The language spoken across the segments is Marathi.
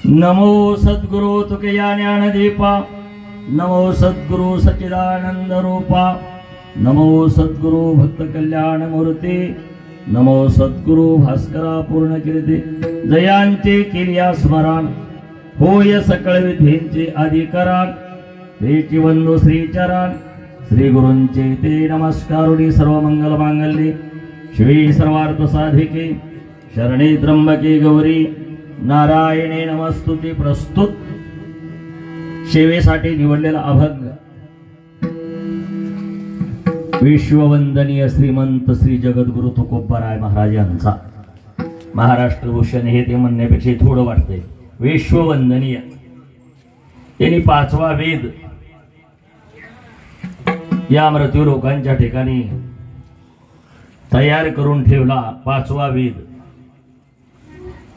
नमो सद्गुरु तुकया ज्ञानदीपा, नमो सद्गुरु सच्चिदानंद रूपा, नमो सद्गुरु भक्त कल्याण मूर्ती, नमो सद्गुरु भास्करा पूर्ण कीर्ती. जयांचे केलिया स्मरण होय सकळ विधींचे अधिकरण, श्रीची वंदो श्रीचरण श्री गुरूंचे ते नमस्कारुणी. सर्व मंगल मांगल्ये शिवे सर्वार्थ साधिके शरणे त्र्यंबके गौरी नारायणे नमस्तुते. प्रस्तुत सेवेसाठी निवडलेला अभंग विश्ववंदनीय श्रीमंत श्री जगद्गुरु तुकोबाराय महाराज यांचा. महाराष्ट्र भूषण हे ते म्हणण्यापेक्षा थोडं वाटतंय. विश्ववंदनीय यांनी 5वा वेद या मृत्यू लोकांच्या ठिकाणी तयार करून ठेवला. 5वा वेद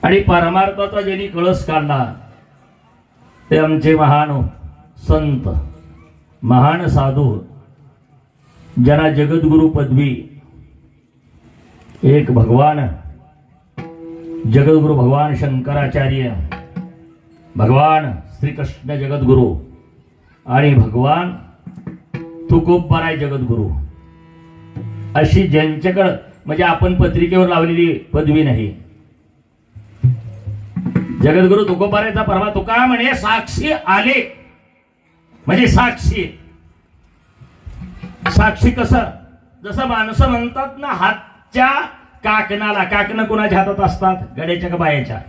आणि परमार्थाचा ज्यांनी कळस काढला ते आमचे महान संत, महान साधू, ज्यांना जगद्गुरु पदवी एक भगवान जगद्गुरु भगवान शंकराचार्य, भगवान श्रीकृष्ण जगद्गुरु आणि भगवान तुकोबाराय जगद्गुरु अशी ज्यांच्याकडे म्हणजे आपण पत्रिकेवर लावलेली पदवी नाही. जगद्गुरु तुकोबारायचा परवा तुका म्हणे साक्षी आले म्हणजे साक्षी. साक्षी कसं, जसं माणसं म्हणतात ना हातच्या काकणाला, काकणं कोणाच्या हातात असतात, गड्याच्या का बायाच्या?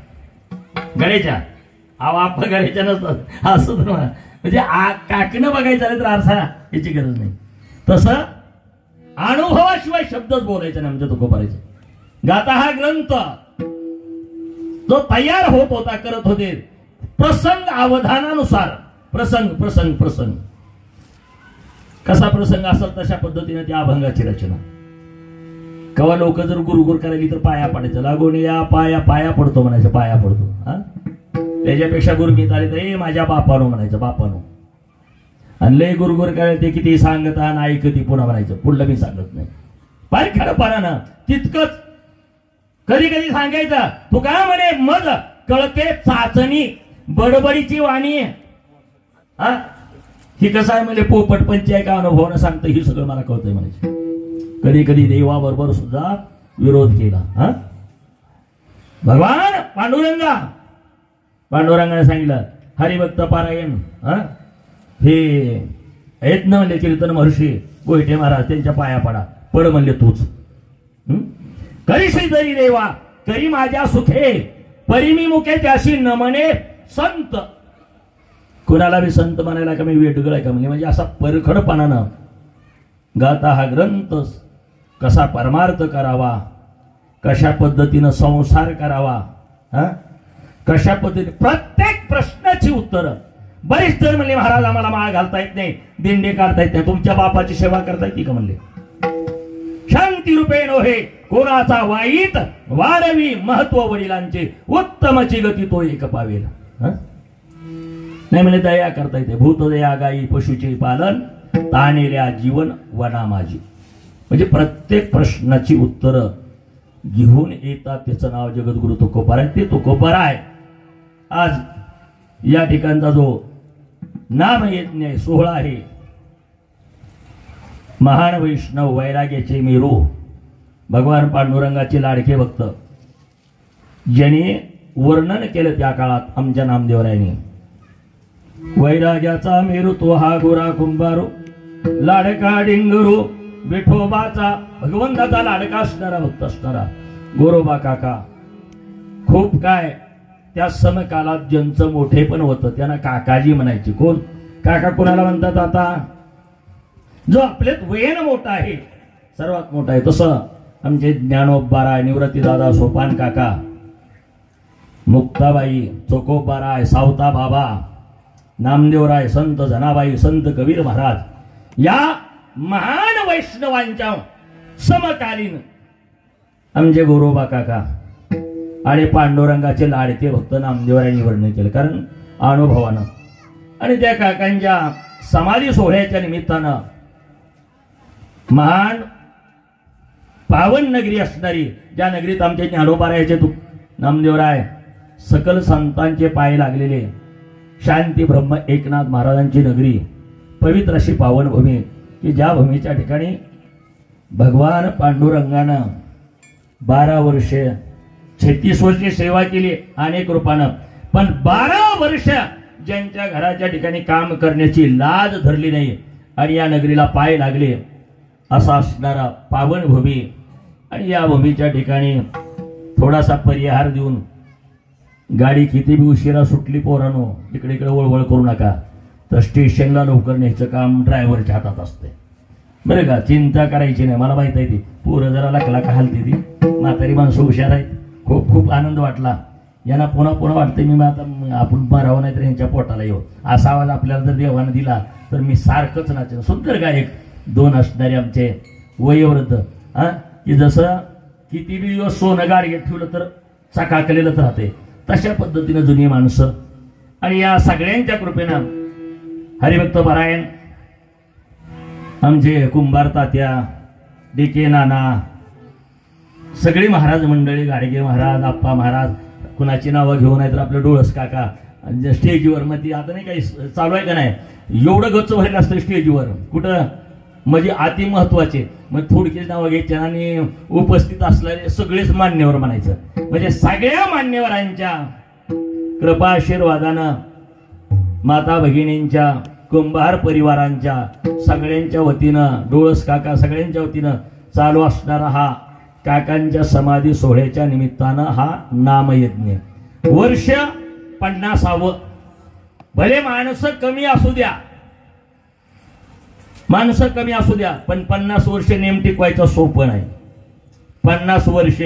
गड्याच्या. आपण गड्याच्या नसतात असं म्हणजे काकणं बघायचं आलं तर आरसा याची गरज नाही. तसं अनुभवाशिवाय शब्दच बोलायचं नाही आमच्या तुकोबारायचे. गाता हा ग्रंथ जो तयार होत होता, करत होते प्रसंग अवधानानुसार, प्रसंग प्रसंग प्रसंग कसा प्रसंग असेल तशा पद्धतीने त्या अभंगाची रचना. कवा लोक जर गुरुगुर करायली तर पाया पडायचं, लागून या पाया पाया पडतो म्हणायचं, पाया पडतो. हा त्याच्यापेक्षा गुरगीत आले तर ए माझ्या बापानो म्हणायचं, बापानो. आणि लय गुरुगुर करायला ते किती सांगता आणि ऐकती पुन्हा म्हणायचं, पुढलं मी सांगत नाही. फार खरंपणानं तितकंच कधी कधी सांगायचं. तू काय म्हणे मग कळते चाचणी बडबडीची वाणी. हा ही कसं आहे म्हणजे पोपट पंची आहे का अनुभवानं सांगतं, ही सगळं मला कळतंय म्हणायचं. कधी कधी देवाबरोबर सुद्धा विरोध केला. हा भगवान पांडुरंगाने सांगितलं हरिभक्त पारायण. हा हे आहेत ना म्हणले कीर्तन महर्षी गोयटे महाराज, त्यांच्या पाया पडा. पड म्हणले तूच. करीशी जरी देवा करी माझ्या सुखे, परी मी मुखे त्याशी नमने संत. कुणाला बी संत म्हणायला का मी वेटगळ आहे का म्हणजे असा परखडपणानं गाता हा ग्रंथ कसा परमार्थ करावा, कशा पद्धतीनं संसार करावा, कशा पद्धतीने प्रत्येक प्रश्नाची उत्तर बरेच जण म्हणले महाराज आम्हाला माळ घालता येत नाही, दिंडे काढता येत नाही, तुमच्या बापाची सेवा करता येते का म्हणले. शांती रूपे नोहे कोणाचा वाईट वाढवी महत्व वडिलांचे उत्तमची गती तो एक पावेल. नाही म्हणजे दया करता येते. भूतदया गायी पशुचे पालन ताणेल्या जीवन वना माझी. म्हणजे प्रत्येक प्रश्नाची उत्तरं घेऊन येतात. त्याचं नाव जगद्गुरु तुकोबार आहे. ते तुकोबार आहे. आज या ठिकाणचा जो नाम यज्ञ सोहळा आहे, महान वैष्णव वैराग्याचे मेरू भगवान पांडुरंगाचे लाडके भक्त ज्यांनी वर्णन केलं त्या काळात आमच्या नामदेवरायांनी, वैराग्याचा मेरू तो हा गोरा कुंभारो लाडका डिंगरू विठोबाचा भगवंताचा लाडका असणारा भक्त असणारा गोरोबा काका. खूप काय त्या समकालात ज्यांचं मोठे पण होतं त्यांना काकाजी म्हणायचे. कोण काका कोणाला म्हणतात? आता जो आपल्यात वयन मोठा आहे, सर्वात मोठा आहे, तसं आमचे ज्ञानोबाराय निवृत्ती दादा सोपान काका, मुक्ताबाई चोकोबाराय सावता बाबा नामदेवराय संत जनाबाई संत कबीर महाराज या महान वैष्णवांच्या समकालीन आमचे गोरोबा काका आणि पांडुरंगाचे लाडके भक्त नामदेवरायांनी वर्णन केलं. कारण अनुभवानं आणि त्या काकांच्या समाधी सोहळ्याच्या निमित्तानं महान पावन नगरी असणारी, ज्या नगरीत आमचे ज्ञानोबारायाचे नामदेवराय सकल संतांचे पाय लागलेले शांती ब्रह्म एकनाथ महाराजांची नगरी, पवित्र अशी पावन भूमी, की ज्या भूमीच्या ठिकाणी भगवान पांडुरंगानं 12 वर्षे 36 वर्षे सेवा केली अनेक रूपानं, पण 12 वर्ष ज्यांच्या घराच्या ठिकाणी काम करण्याची लाज धरली नाही आणि या नगरीला पाय लागले असा असणारा पावन भूमी. आणि या भूमीच्या ठिकाणी थोडासा परिहार देऊन गाडी किती बी उशिरा सुटली पोरानो इकडे इकडे वळवळ करू नका, तर स्टेशनला लवकर न्यायचं काम ड्रायव्हरच्या हातात असते बरं का. चिंता करायची नाही. मला माहित आहे ती पोरं जरा लाखला हलते ती, म्हातारी माणसं हुशार आहेत. खूप खूप आनंद वाटला. यांना पुन्हा पुन्हा वाटते मी आता आपण मरावं नाही तर यांच्या पोटाला येऊ असा आवाज आपल्याला जर देवानं दिला तर मी सारखंच नाचेन. सुंदर गायक 2 असणारे आमचे वयोवृद्ध, की जसं किती बी दिवस सोनं गाडगेत ठेवलं तर चकाकलेलंच राहते, तशा पद्धतीनं जुनी माणसं. आणि या सगळ्यांच्या कृपेनं हरिभक्त पारायण आमचे कुंभार तात्या, डीके नाना, सगळी महाराज मंडळी, गाडगे महाराज, आप्पा महाराज, कुणाची नावं घेऊन नाही तर आपलं डोळस काका स्टेजवर. मग ती आता नाही काही चालू आहे का नाही, एवढं गच्च भरलेलं असतं स्टेजवर कुठं, म्हणजे अति महत्वाचे. मग थोडकीच नावं घ्यायची आणि उपस्थित असलेले सगळेच मान्यवर म्हणायचं. म्हणजे सगळ्या मान्यवरांच्या कृपा आशीर्वादानं माता भगिनींच्या कुंभार परिवारांच्या सगळ्यांच्या वतीनं, डोळस काका सगळ्यांच्या वतीनं चालू असणारा हा काकांच्या समाधी सोहळ्याच्या निमित्तानं हा नामयज्ञ. वर्ष 50वे. भले माणसं कमी असू द्या, माणसं कमी असू द्या, पण 50 वर्ष नेम टिकवायचं सोपं नाही. 50 वर्ष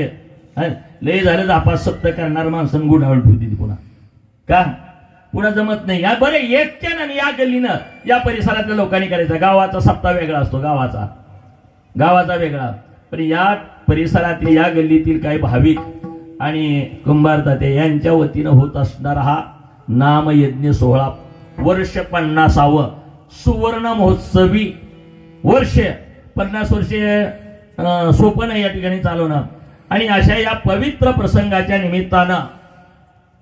लय झालं जापासप्त करणार माणसं गुणावळ ठेवती पुन्हा का, पुन्हा जमत नाही. या बरं एकट्यानं या गल्लीनं या परिसरातल्या लोकांनी करायचा. गावाचा सप्ताह वेगळा असतो, गावाचा वेगळा. पण या परिसरातील या गल्लीतील काही भाविक आणि कुंभार ताते यांच्या वतीनं होत असणारा हा नामयज्ञ सोहळा वर्ष 50वे सुवर्ण महोत्सवी वर्ष. 50 वर्षे सोपं नाही या ठिकाणी चालवणं. आणि अशा या पवित्र प्रसंगाच्या निमित्तानं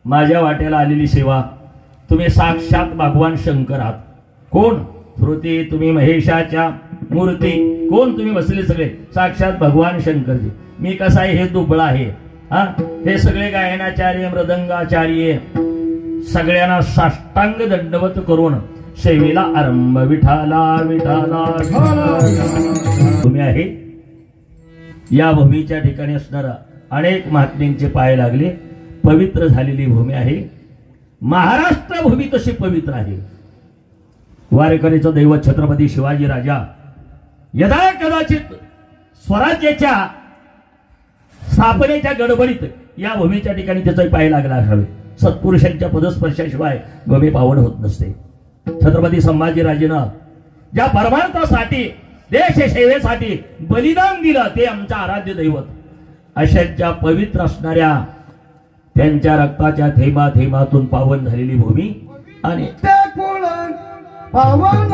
माझ्या वाट्याला आलेली सेवा, तुम्ही साक्षात भगवान शंकर आहात. कोण? श्रुती तुम्ही महेशाच्या मूर्ती. कोण? तुम्ही बसले सगळे साक्षात भगवान शंकरजी. मी कसा आहे हे दुबळा आहे. हे सगळे गायनाचार्य मृदंगाचार्य सगळ्यांना साष्टांग दंडवत करून सेवेला आरंभ. विठाला विठाला तुम्ही आहे. या भूमीच्या ठिकाणी असणारा अनेक महात्म्यांचे पाय लागले, पवित्र झालेली भूमी आहे. महाराष्ट्र भूमी तशी पवित्र आहे. वारकरीचं दैवत छत्रपती शिवाजी राजा यदा कदाचित स्वराज्याच्या स्थापनेच्या गडबडीत या भूमीच्या ठिकाणी त्याचा पाय लागला असावे. सत्पुरुषांच्या पदस्पर्शाशिवाय भूमी पावन होत नसते. छत्रपती संभाजीराजेनं ज्या परमार्थासाठी देश सेवेसाठी बलिदान दिलं ते आमचं आराध्य दैवत. अशाच्या पवित्र असणाऱ्या त्यांच्या रक्ताच्या थेंबा थेंबातून पावन झालेली भूमी आणि पावन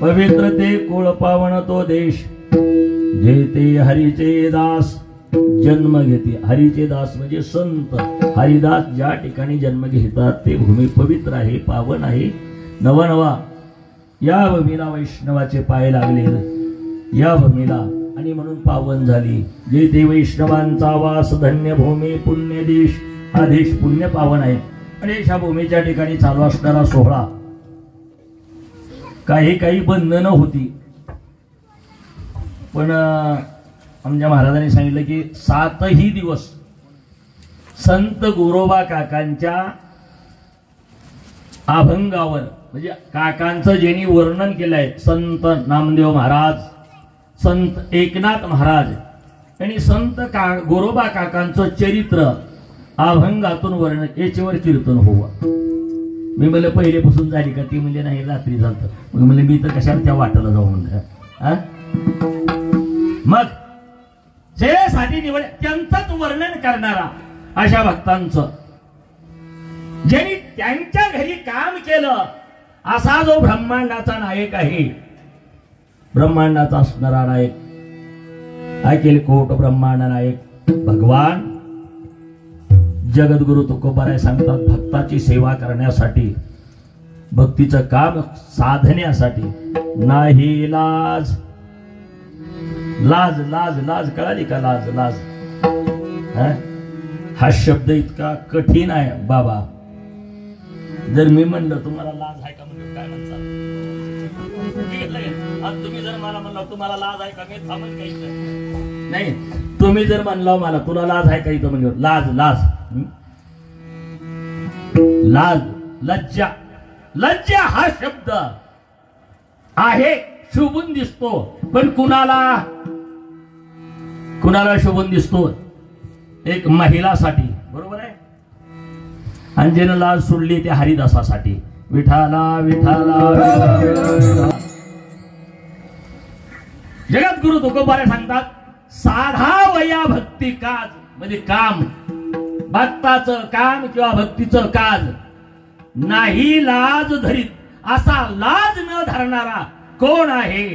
पवित्र ते कुळ पावन तो देश जेथे हरीचे दास जन्म घेते. हरीचे दास म्हणजे संत. हरिदास ज्या ठिकाणी जन्म घेतात ते भूमी पवित्र आहे, पावन आहे. नवा या भूमीला वैष्णवाचे पाय लागले या भूमीला आणि म्हणून पावन झाली. जेथे वैष्णवांचा वास धन्य भूमी पुण्य देश. हा देश पुण्य पावन आहे आणि अशा भूमीच्या ठिकाणी चालू असणारा सोहळा काही बंधनं होती, पण आमच्या महाराजांनी सांगितलं की 7ही दिवस संत गोरोबा काकांच्या अभंगावर म्हणजे काकांचं ज्यांनी वर्णन केलंय संत नामदेव महाराज, संत एकनाथ महाराज आणि संत गोरोबा काकांचं चरित्र अभंगातून वर्णन याच्यावर कीर्तन होवं. मी म्हणलं पहिलेपासून झाली का? ती म्हणजे नाही रात्री झालं. मग म्हणलं मी तर कशाला त्या वाटायला जाऊ म्हणलं. मग सेवेसाठी निवड त्यांचंच वर्णन करणारा अशा भक्तांचं ज्यांनी त्यांच्या घरी काम केलं असा जो ब्रह्मांडाचा नायक आहे, ब्रह्मांडाचा असणारा नायक अखिल कोट ब्रह्मांड नायक भगवान जगद्गुरु तुकोबाराय सांगतात, भक्ताची सेवा करण्यासाठी भक्तीचं काम साधण्यासाठी नाही लाज. लाज लाज लाज कळाली का? लाज लाज हा शब्द इतका कठीण आहे बाबा. जर मी म्हणलं तुम्हाला लाज आहे का म्हणजे काय म्हणता? तुम्ही जर मला म्हणलं तुम्हाला लाज आहे का, मी थांबून काही नाही. तुम्ही जर म्हणला मला तुला लाज आहे का इथं म्हणजे लाज लाज लाज लज्जा. लज्जा हा शब्द आहे शोभून दिसतो, पण कुणाला शोभून दिसतो? एक महिलासाठी, बरोबर आहे. आणि ज्यानं लाज सोडली त्या हरिदासासाठी. विठाला विठाला. जगद्गुरु तुकोबाराय सांगतात, साधा वया भक्ती काज म्हणजे काम, भक्ताचं काम किंवा भक्तीचं काज नाही लाज धरीत. असा लाज न धरणारा कोण आहे?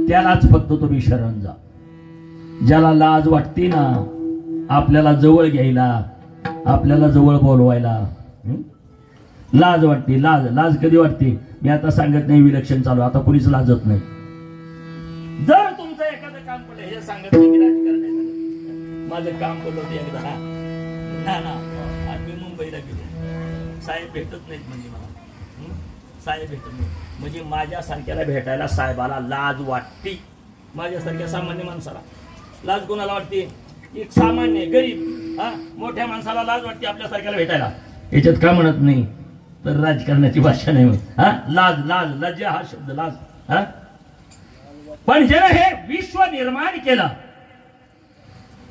त्यालाच फक्त तुम्ही शरण जा. ज्याला लाज वाटते ना आपल्याला जवळ घ्यायला, आपल्याला जवळ बोलवायला, लाज वाटते. लाज लाज कधी वाटते? मी आता सांगत नाही विलक्षण चालू, आता कुणीच लाजत नाही. जर तुमचं एखादं काम पडलं हे सांगत नाही, मी राजकारण नाही सांगत, माझं काम पडलं होतं एकदा ना आणि मी मुंबईला गेलो, साहेब भेटत नाहीत म्हणजे मला, साहेब भेटत नाही म्हणजे माझ्यासारख्याला भेटायला साहेबाला लाज वाटते. माझ्यासारख्या सामान्य माणसाला लाज कोणाला वाटते? एक सामान्य गरीब मोठ्या माणसाला लाज वाटते आपल्यासारख्याला भेटायला. याच्यात का म्हणत नाही तर राजकारणाची भाषा नाही म्हणत. लाज लाज लज्जा हा शब्द लाज. पण ज्यानं हे विश्व निर्माण केलं,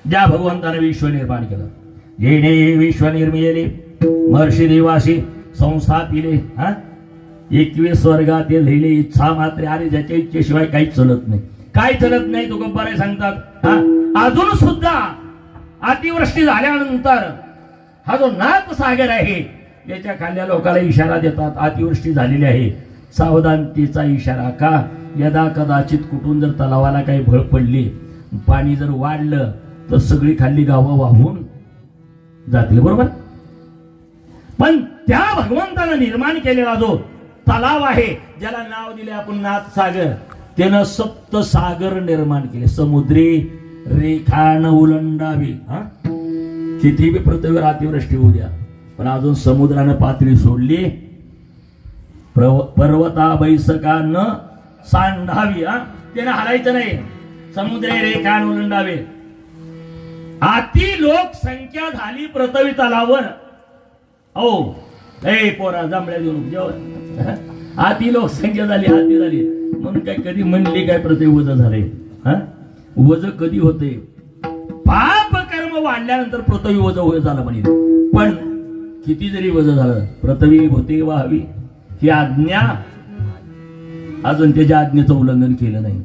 ज्या भगवंताने विश्व निर्माण केलं, येणे विश्व निर्मिले महर्षी देवाशी संस्थापिले 21 वर्गात लिहिले इच्छा मात्र. आणि ज्याच्या इच्छेशिवाय काहीच चलत नाही, काय चलत नाही. तुकोबाराय सांगतात अजून सुद्धा अतिवृष्टी झाल्यानंतर हा जो नाथ सागर आहे याच्या खाल्ल्या लोकांना इशारा देतात अतिवृष्टी झालेली आहे, सावधानतेचा इशारा का? यदा कदाचित कुठून जर तलावाला काही भळ पडली, पाणी जर वाढलं तर सगळी खाली गावं वाहून जातील, बरोबर? पण त्या भगवंतानं निर्माण केलेला जो तलाव आहे, ज्याला नाव दिले आपण नाथ सागर, त्यानं सप्त सागर निर्माण केले. समुद्री रेखान उलंडावी. किती बी पृथ्वीवर अतिवृष्टी होऊ द्या, पण अजून समुद्रानं पातळी सोडली. पर्वता बैसकानं सांडावी. त्यानं हलायचं नाही. समुद्री रेखान उलंडावे. अति लोकसंख्या झाली पृथ्वी तलावर. ओ ए पोरा जांभळ्या देऊन जेवण. अति लोकसंख्या झाली, अति झाली म्हणून काय कधी म्हणली काय पृथ्वी वज झाले? वज कधी होते? पाप कर्म वाढल्यानंतर पृथ्वी वज झालं म्हणे. पण किती जरी वज झालं, पृथ्वी होते व्हावी ही आज्ञा, अजून त्याच्या आज्ञेचं उल्लंघन केलं नाही.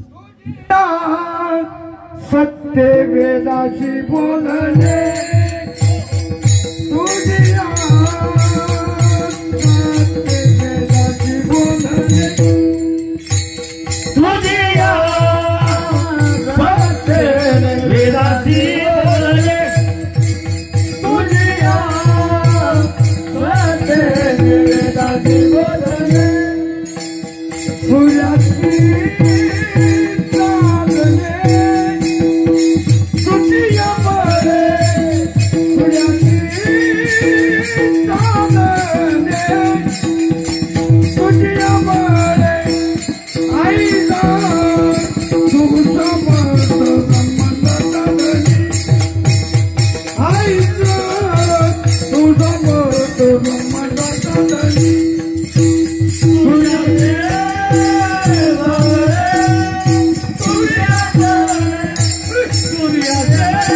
सत्य वेदाची बोलणे तुझ्या, सत्य वेदाची बोलणे तुझ्या, सत्य वेदाची बोलणे तुझ्या, सत्य वेदाची बोलणे सूर्याची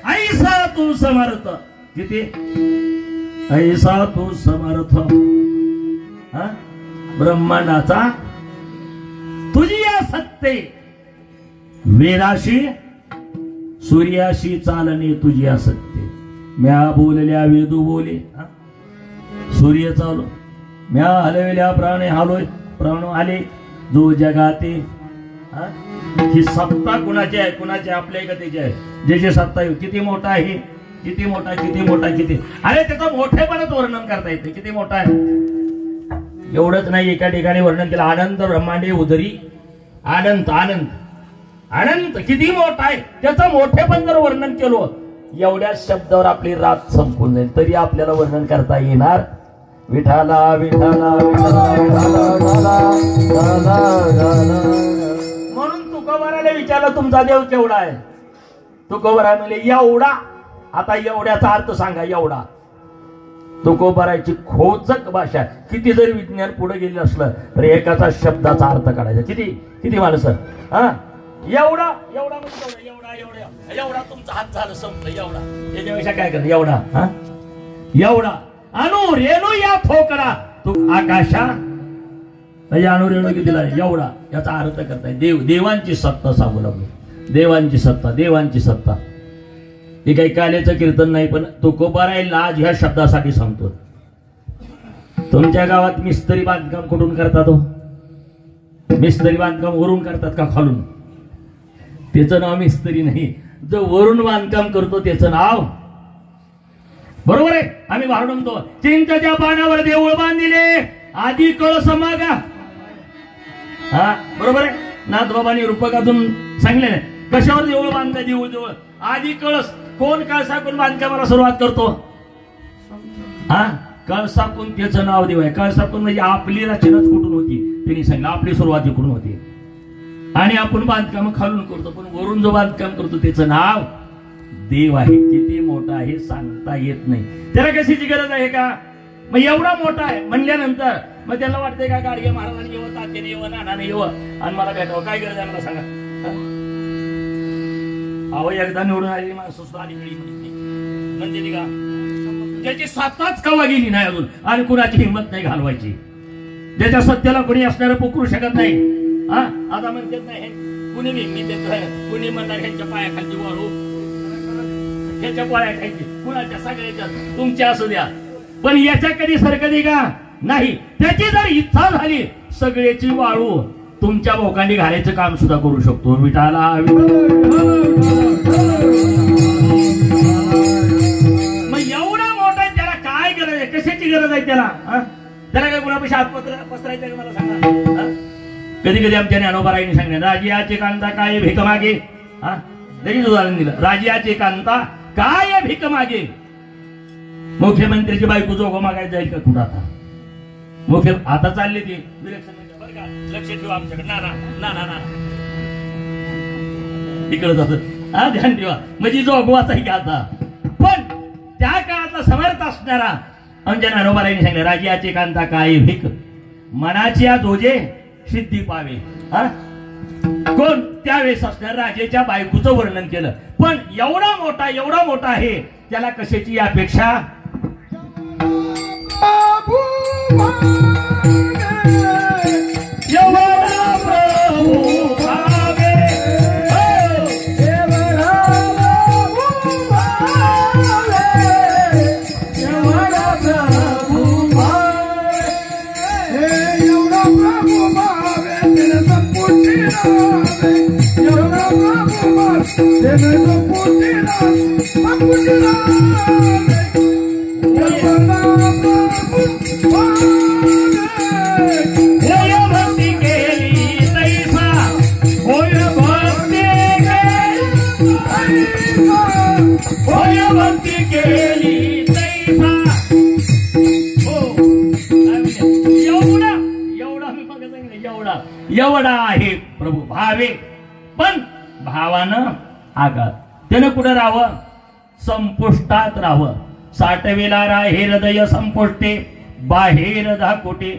ऐसा तू समर्थ. किती ऐसा तू समर्थ ब्रह्मांडाचा तुझी या सत्ते, वेदाशी सूर्याशी चालणे तुझी या सत्ते. म्या बोलल्या वेदू बोले, सूर्य चालू. म्या हलवल्या प्राणे हालोय, प्राण आले. जो जगाते ही सत्ता कुणाची आहे? कुणाची? आपल्या एकतेची आहे. जे जे सत्ता किती मोठा आहे, किती मोठा, किती मोठा, किती. अरे त्याचं मोठेपणात वर्णन करता येते. किती मोठा आहे एवढंच नाही. एका ठिकाणी वर्णन केलं, अनंत ब्रह्मांडे उदरी अनंत. अनंत अनंत किती मोठा आहे, त्याचं मोठेपण जर वर्णन केलं, एवढ्या शब्दावर आपली रात संपून जाईल. तरी आपल्याला वर्णन करता येणार. विठाला विठाला म्हणून तुकोबाराला विचारलं तुमचा देव केवढा आहे? तुकोबारा म्हणले एवढा. आता एवढ्याचा अर्थ सांगा. एवढा तुकोबाराची खोचक भाषा. किती जरी विज्ञान पुढे गेले असलं तर एकाचा शब्दाचा अर्थ काढायचा. किती किती माणसं. एवढा एवढा म्हणजे एवढा एवढा एवढा तुमचा हात झालं संपलं. एवढा याच्यापेक्षा काय करत? एवढा एवढा अनु रेणू या ठोकडा तू आकाशा. अनु रेणू कितीला? एवढा. याचा अर्थ करताय देव, देवांची सत्ता सांगू लागलो. देवांची सत्ता, देवांची सत्ता. हे काही काल्याचं कीर्तन नाही, पण तुकोबाराय लाज ह्या शब्दासाठी सांगतो. तुमच्या गावात मिस्त्री बांधकाम कुठून करतात? मिस्त्री बांधकाम वरून करतात का खालून? त्याचं नाव मिस्त्री नाही. जो वरून बांधकाम करतो त्याचं नाव, बरोबर आहे. आम्ही वाढून म्हणतो चिंचेच्या पानावर देऊळ बांधिले आधी कळस मागा. बरोबर आहे. नाथबाबांनी रूपकातून सांगले कशावर देऊळ बांधलं? देऊळ देऊळ आधी कळस. कोण कळसाकून बांधकामाला सुरुवात करतो? कळसाकून त्याचं नाव देव आहे. कळसाकून म्हणजे आपली रचनाच कुठून होती त्यांनी सांगितलं. आपली सुरुवात इकडून होती आणि आपण बांधकाम खालून करतो, पण वरून जो बांधकाम करतो त्याचं नाव देव आहे. किती मोठा आहे सांगता येत नाही. त्याला कशाची गरज आहे का? मग एवढा मोठा आहे म्हणल्यानंतर मग त्याला वाटतंय का गाडगे महाराजांनी येवं, तात्याने येवं, नानाने येवं आणि मला भेटावं? काय गरज आहे मला सांगा. अहो एकदा निवडून आलेली माणसं सुद्धा आली वेळी म्हणते का ज्याची साताच कवा गेली नाही अजून आणि कुणाची हिंमत नाही घालवायची, ज्याच्या सत्याला कुणी असणारं पुकरू शकत नाही. हा आता म्हणतात नाही कुणी मी देत कुणी म्हणणार ह्यांच्या पायाखालची वाळू ह्याच्या पाया खायची, कुणाच्या सगळ्याच्या तुमच्या असू द्या, पण याच्या कधी सरकती का नाही. त्याची जर इच्छा झाली सगळ्याची वाळू तुमच्या भोकांडी घालायचं काम सुद्धा करू शकतो. विठाला मग एवढा मोठा त्याला काय गरज आहे, कशाची गरज आहे त्याला? त्याला काय कुणापेक्षा हातपत्र पसरायचं का मला सांगा? कधी कधी आमच्या ज्ञानोबाराईने सांगितलं राजियाचे कांता काय भीक मागे. हा लगेच उदाहरण दिलं, राजियाचे कांता काय भीक मागे. मुख्यमंत्रीची बायको जोगो मागायला जाईल का कुठं? आता मुख्य आता चालले ती बरं का, लक्ष ठेवा आमच्याकडे. ना ना ना ना ना इकडे जात हा ध्यान ठेवा, म्हणजे जोगवाच आहे की आता. पण त्या काळातला समर्थ असणारा आमच्या ज्ञानोबाराईने सांगितलं राजियाचे कांता काय भीक मनाची जोजे सिद्धी पावे. हा कोण त्यावेळेस असणार राजेच्या बायकोचं वर्णन केलं. पण एवढा मोठा आहे त्याला कशाची अपेक्षा? एवढा आहे प्रभू भावे. पण भावानं आघात त्यानं कुठं राहावं? संपुष्टात राहावं. साठवेला राहे हृदय संपुष्टे बाहेर धाकोटे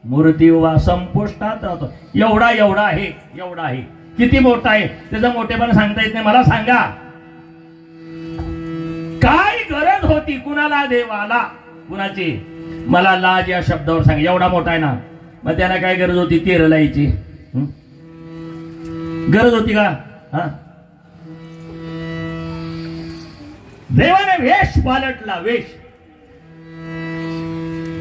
मूर्ती वा संपुष्टात राहतो. एवढा आहे. किती मोठा आहे त्याचं मोठेपण सांगता येत नाही. मला सांगा काय गरज होती कुणाला? देवाला. कुणाची? मला लाज या शब्दावर सांग. एवढा मोठा आहे ना, मग त्याला काय गरज होती? तेरलायची गरज होती का? हा देवाने वेश पालटला.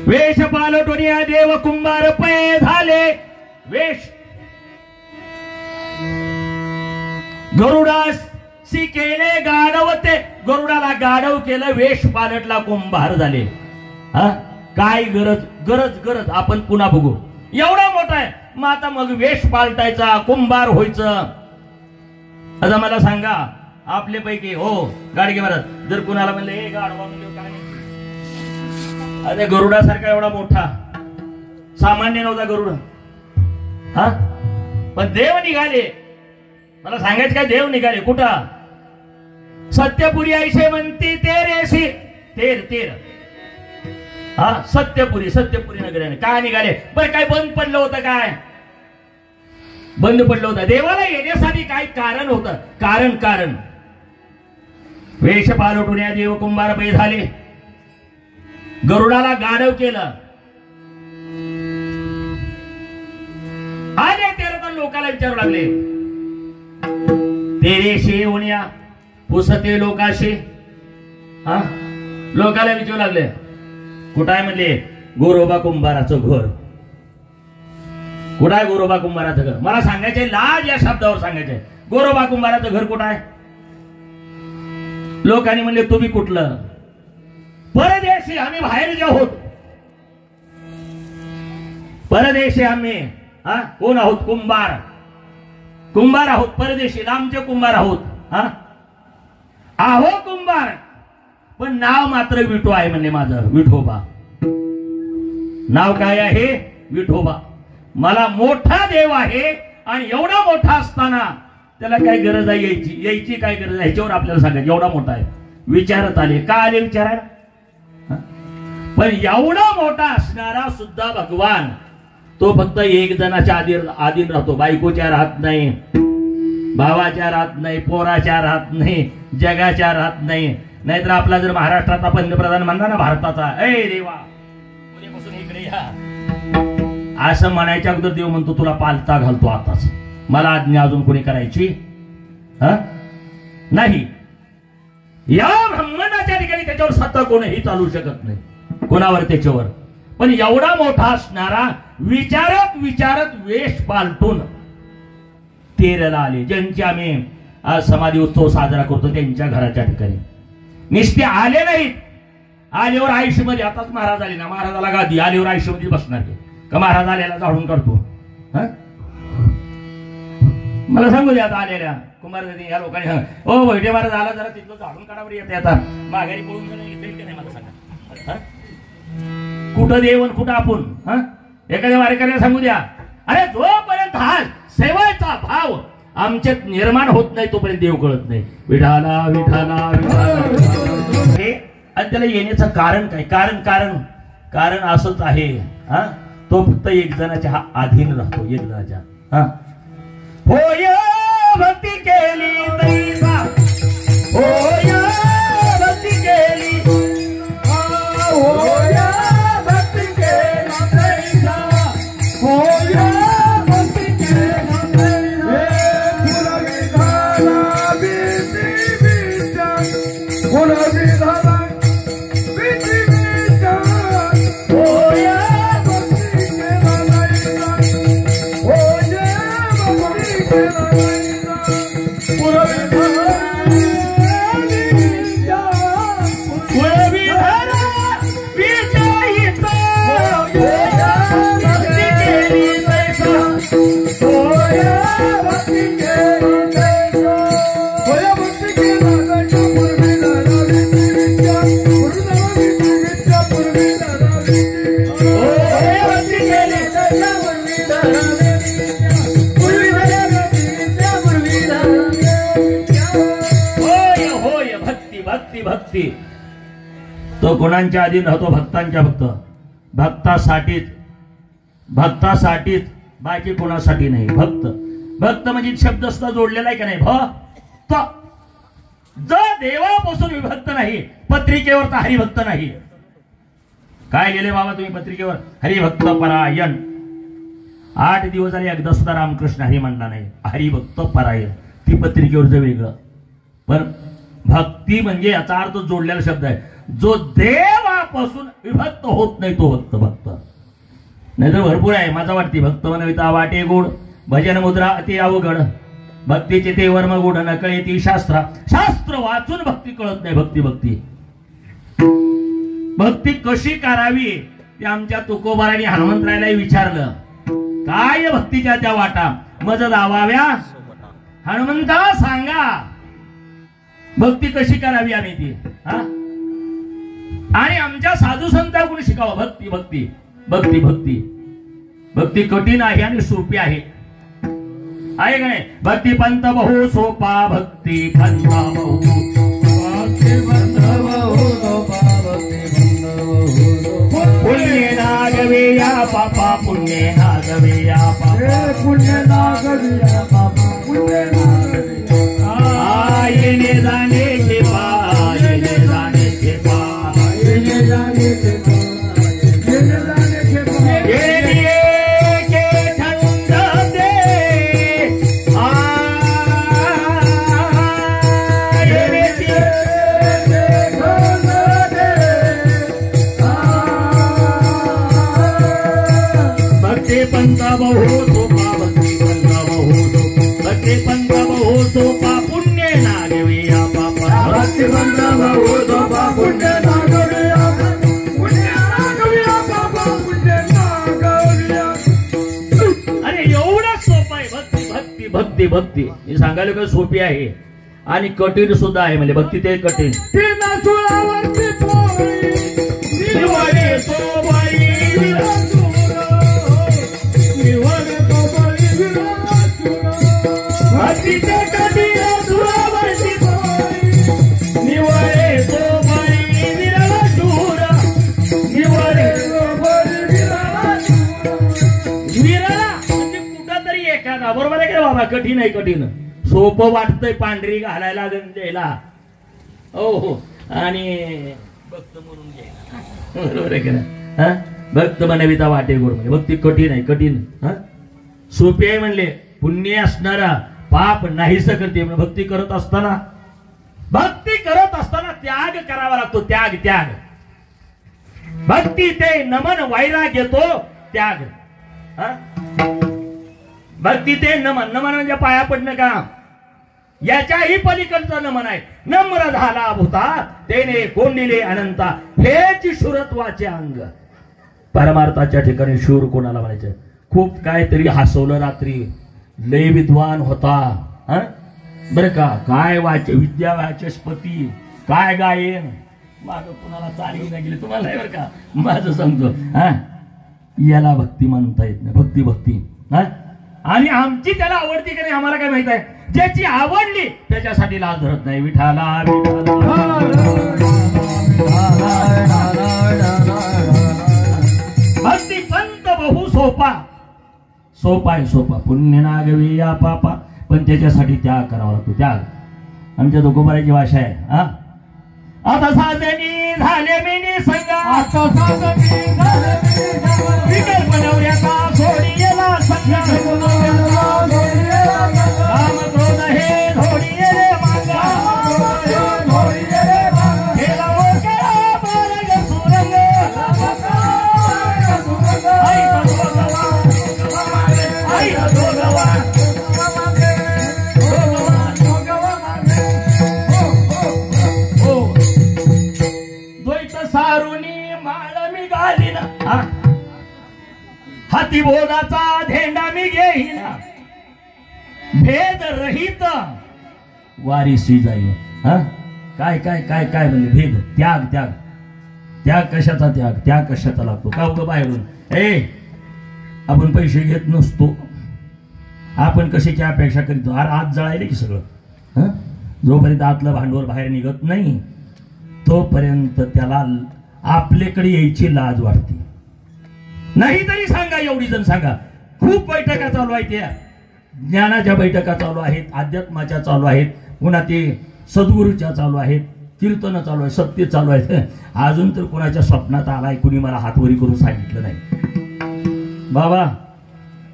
वेश पालटून या देव कुंभार पै झाले. वेश गरुडास सी केले गाढवते. गरुडाला गाढव केलं, वेश पालटला, कुंभार झाले. हा काय गरज आपण पुन्हा बघू. एवढा मोठा आहे मग आता मग वेश पालटायचा, कुंभार व्हायचं. आता मला सांगा आपले पैकी हो गाडगे महाराज जर कुणाला म्हणले हे गाढवा म्हणजे काय नाही, अरे गरुडासारखा एवढा मोठा सामान्य नव्हता गरुड. हा पण देव निघाले. मला सांगायचं काय? देव निघाले कुठं? सत्यपुरी ऐशे म्हणती तेरेशी तेर हा सत्यपुरी नगराने काय निघाले? बरं काय बंद पडलं होतं? काय बंद पडलं होतं? देवाला येण्यासाठी काय कारण होतं? कारण वेश पालटून या देव कुंभार पै झाले. गरुडाला गाढव केलं. आले तेरा लोकाला विचारू लागले तेरेशे उन्या पुसते लोकाशे. हा लोकाला विचारू लागले कुठं आहे? म्हणले गोरोबा कुंभाराचं घर. कुठं आहे गोरोबा कुंभाराचं घर? मला सांगायचंय, लाज या शब्दावर सांगायचंय. गोरोबा कुंभाराचं घर कुठं आहे? लोकांनी म्हणले तुम्ही कुठलं? परदेशी. आम्ही बाहेर आहोत, परदेशी आम्ही. हा कोण आहोत? कुंभार आहोत, परदेशी लांबचे कुंभार आहोत. हा आहो कुंभार, पण नाव मात्र विठो आहे. म्हणले माझं विठोबा. नाव काय आहे? विठोबा. मला मोठा देव आहे आणि एवढा मोठा असताना त्याला काय गरज आहे यायची काय गरज आहे? ह्याच्यावर आपल्याला सांगायचं एवढा मोठा आहे. विचारत आले का आले विचारायला? पण एवढा मोठा असणारा सुद्धा भगवान तो फक्त एक जणाच्या आधीन राहतो. बायकोच्या राहत नाही, भावाच्या राहत नाही, पोराच्या राहत नाही, जगाच्या राहत नाही. नाहीतर आपला जर महाराष्ट्राचा पंतप्रधान म्हणला ना भारताचा, ए देवा उद्यापासून इकडे या असं म्हणायच्या अगोदर देव म्हणतो तुला पालता घालतो आताच, मला आज्ञा अजून कोणी करायची नाही. या ब्रह्मांडाच्या ठिकाणी त्याच्यावर सत्ता कोणीही चालू शकत नाही, कोणावर त्याच्यावर. पण एवढा मोठा असणारा विचारत विचारत वेश पालटून तेरला आले, ज्यांची आम्ही आज समाधी उत्सव साजरा करतो त्यांच्या घराच्या ठिकाणी नुसते आले नाहीत. आल्यावर आयुष्यामध्ये आताच महाराज आले ना, महाराजाला गादी आल्यावर आयुष्यामध्ये बसणार का महाराज आल्याला झाडून काढतो? मला सांगू दे आता आलेल्या कुमार या लोकांनी ओ भैटे महाराज आला जरा तिथलं झाडून काढावर येते, आता माघारी पळून नाही मला सांगा. कुठं देव कुठं आपण एखाद्या वारेकऱ्याला सांगू द्या, अरे जोपर्यंत हा सेवेचा भाव आमच्यात निर्माण होत नाही तोपर्यंत देव कळत नाही. विठाला विठाला विठाला हे आणि त्याला येण्याचं कारण काय? कारण असंच आहे, तो फक्त एक जणाच्या अधीन राहतो, एक जणाच्या. होय भक्ती केली तैसा, होय भक्ती केली, होय भक्ती केली तैसा, होय भक्ती केली तैसा. पुन्हा विधाला बीती बीता, होय भक्ती केली तैसा, होय भक्ती केली तैसा. पुन्हा विधाला भक्ती तो गुणांच्या अधीन राहतो, भक्तांच्या भक्तासाठीच बाकी कोणासाठी नाही. भक्त म्हणजे शब्द सुद्धा जोडलेला आहे का नाही? भक्त जो देवापासून विभक्त नाही, पत्रिकेवर तर हरिभक्त नाही. काय लिहिले बाबा तुम्ही पत्रिकेवर? हरिभक्त परायण. 8 दिवस झाले एकदा सुद्धा रामकृष्ण हरी म्हणला नाही, हरिभक्त परायण. ती पत्रिकेवरचं वेगळं. पण भक्ती म्हणजे याचा अर्थ जोडलेला शब्द आहे, जो देवापासून विभक्त होत नाही तो भक्त. नाहीतर भरपूर आहे माझा वाटते भक्त म्हणविता वाटे गोड, भजन मुद्रा अति अवघड, भक्तीचे ते वर्म गुढ नकळे ती शास्त्र वाचून भक्ती कळत नाही. भक्ती कशी करावी ते आमच्या तुकोबाराने हनुमंतरायलाही विचारलं. काय भक्तीच्या त्या वाटा मज दावाव्या हनुमंता सांगा, भक्ती कशी करावी आम्ही ती आणि आमच्या साधू संतांकडून शिकावं. भक्ती कठीण आहे आणि सोपी आहे का नाही? भक्ती पंत बहु सोपा, भक्ती पंत बहु, पुण्य नागवे या पापा, पुण्य नागवे या पापा, पुण्य नागवे या पापा, पुण्य नागवे येणे जाणे के पा, येणे जाणे के पा, येणे जाणे के पा, येणे जाणे के पा, येणे के ठंड दे येणे के ठंड दे. भक्ती पंत बहु सोपा, भक्ती पंत बहु सोपा, भक्ती पंत बहु सोपा, पुण्य नागवे या पापा, भक्ती पंत बहु सोपा, पुण्य नागवे या पापा, पुण्य नागवे या पापा, पुण्य नागवे या. अरे एवढं सोपं आहे भक्ती. मी सांगायला काय सोपी आहे आणि कठीण सुद्धा आहे. म्हणजे भक्ती ते कठीण. सुरावरती पोळी निवडे सोबाई भक्ती ते कठीण सुरावरती पोळी, निवडे सोबाई विरळ शूर, निवडे विरळा म्हणजे कुठं तरी एखादा. बरोबर आहे का बाबा? कठीण आहे, कठीण. सोपं वाटतंय पांढरी घालायला द्यायला, हो आणि भक्त म्हणून घ्यायला. बरोबर आहे का नाही? हा? भक्त बनविता वाटे गोड म्हणजे भक्ती कठीण आहे, कठीण. हा? सोपी आहे म्हणले. पुण्य असणारा पाप नाहीस करते. भक्ती करत असताना त्याग करावा लागतो. त्याग त्याग भक्ती ते नमन वैराग्य तो त्याग. हा? भक्ती ते नमन. नमन म्हणजे पाया पडणं का? याच्याही पलीकडचं नमन आहे. नम्र झाला भूता तेने कोंडिले अनंता हेच शूरत्वाचे अंग. परमार्थाच्या ठिकाणी शूर कोणाला म्हणायचं? खूप काहीतरी हसवलं रात्री, लय विद्वान होता. हा? बरं का? काय विद्या वाचस्पती, काय गायन. माझं कुणाला चालही नाही गेली, तुम्हाला नाही बरं का, माझं सांगतो. हा? याला भक्ती म्हणता येत नाही. भक्ती भक्ती. हा? आणि आमची त्याला आवडती का नाही आम्हाला काय माहित आहे. ज्याची आवडली त्याच्यासाठी लाज धरत नाही. विठाला भक्ती पंत बहु सोपा. सोपा आहे सोपा. पुण्य नागवी या पापा. पण त्याच्यासाठी त्याग करावा लागतो. त्याग आमच्या दोघोबाराची भाषा आहे. हा? आता साधनी झाले मी संगा, आता साधनी झाले विकल्प नवऱ्याचा सोडी गेला संगा. काम क्रोध हे धोडी रे मांगा, गेला ओळखा बारग सुरंग. आई दोगवा सारुनी माळ मी घालीना, हाती बोधाचा धेंडा मी घेईना. भेद रहित वारीसी जाईल. हा? काय काय काय काय म्हणजे भेद. त्याग त्याग त्याग कशाचा त्याग. त्याग कशाचा लागतो का? उगं बाहेरून आपण पैसे घेत नसतो. आपण कशाची अपेक्षा करीतो? अरे आत जळायले की सगळं. जोपर्यंत आतलं भांडवल बाहेर निघत नाही तोपर्यंत त्याला आपल्याकडे यायची लाज वाटते. नाही तरी सांगा, एवढी जण सांगा. खूप बैठका चालू आहेत, त्या ज्ञानाच्या बैठका चालू आहेत, अध्यात्माच्या चालू आहेत, पुन्हा ते सद्गुरूच्या चालू आहेत, कीर्तन चालू आहे, सत्य चालू आहेत. अजून तर कोणाच्या स्वप्नात आलाय कुणी मला हातवरी करून सांगितलं नाही. बाबा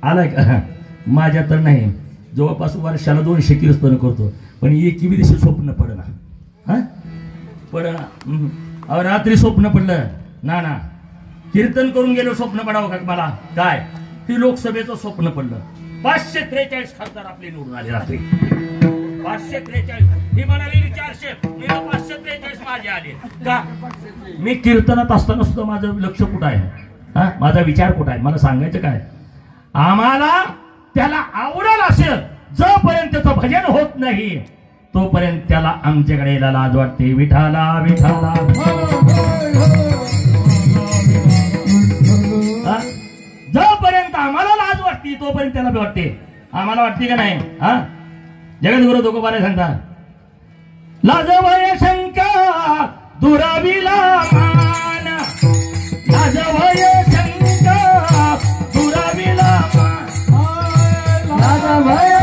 आलाय का? माझ्या तर नाही. जवळपास वर्षाला 200 कीर्तन करतो, पण एकी बी दिवशी स्वप्न पडना. हा? पडना. रात्री स्वप्न पडलं ना कीर्तन करून गेलो, स्वप्न पडावं का मला? काय ती लोकसभेचं स्वप्न पडलं. 543 खासदार आपले निवडून आले रात्री. 543. ही म्हणाली 400, मी 543 माझे आले का? मी कीर्तनात असताना सुद्धा माझं लक्ष कुठं आहे? हा? माझा विचार कुठं आहे? मला सांगायचं काय? आम्हाला त्याला आवडेल असेल, जोपर्यंत त्याचं भजन होत नाही तोपर्यंत त्याला आमच्याकडे यायला लाज वाटते. विठाला विठाला. जोपर्यंत आम्हाला लाज वाटते तोपर्यंत त्याला बी वाटते. आम्हाला वाटते का नाही? हा? जगद्गुरु तुकोबाने सांगता, लाज भय शंका दुराविला मान, लाज भय शंका दुराविला मान, लाज भय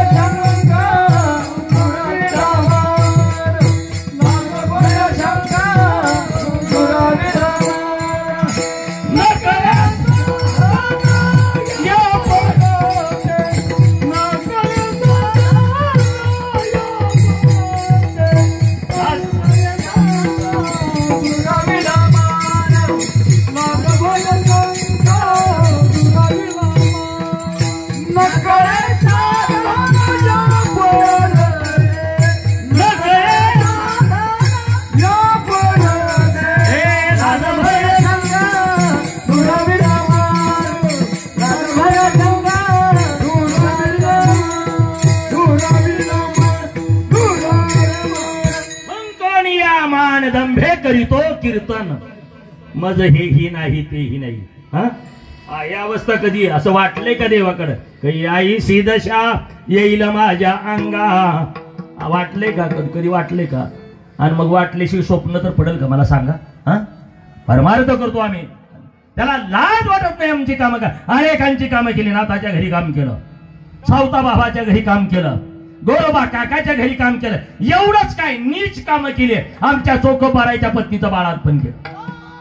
दंभे करीतो कीर्तन, मज हेही नाही तेही नाही. हा? या अवस्था कधी असं वाटले का देवाकडं? आई सीदशा येईल माझ्या अंगा. वाटले का? कधी वाटले का? आणि मग वाटल्याशिवाय स्वप्न तर पडेल का? मला सांगा. हा? परमार्थ करतो आम्ही, त्याला लाज वाटत नाही. आमची कामं का? अनेकांची कामं केली. नाथाच्या घरी काम केलं, सावता बाबाच्या घरी काम केलं, गोरोबा काकाच्या घरी काम केलं. एवढंच काय नीच कामं केली आमच्या चोखोबारायच्या पत्नीचं बाळात पण केलं.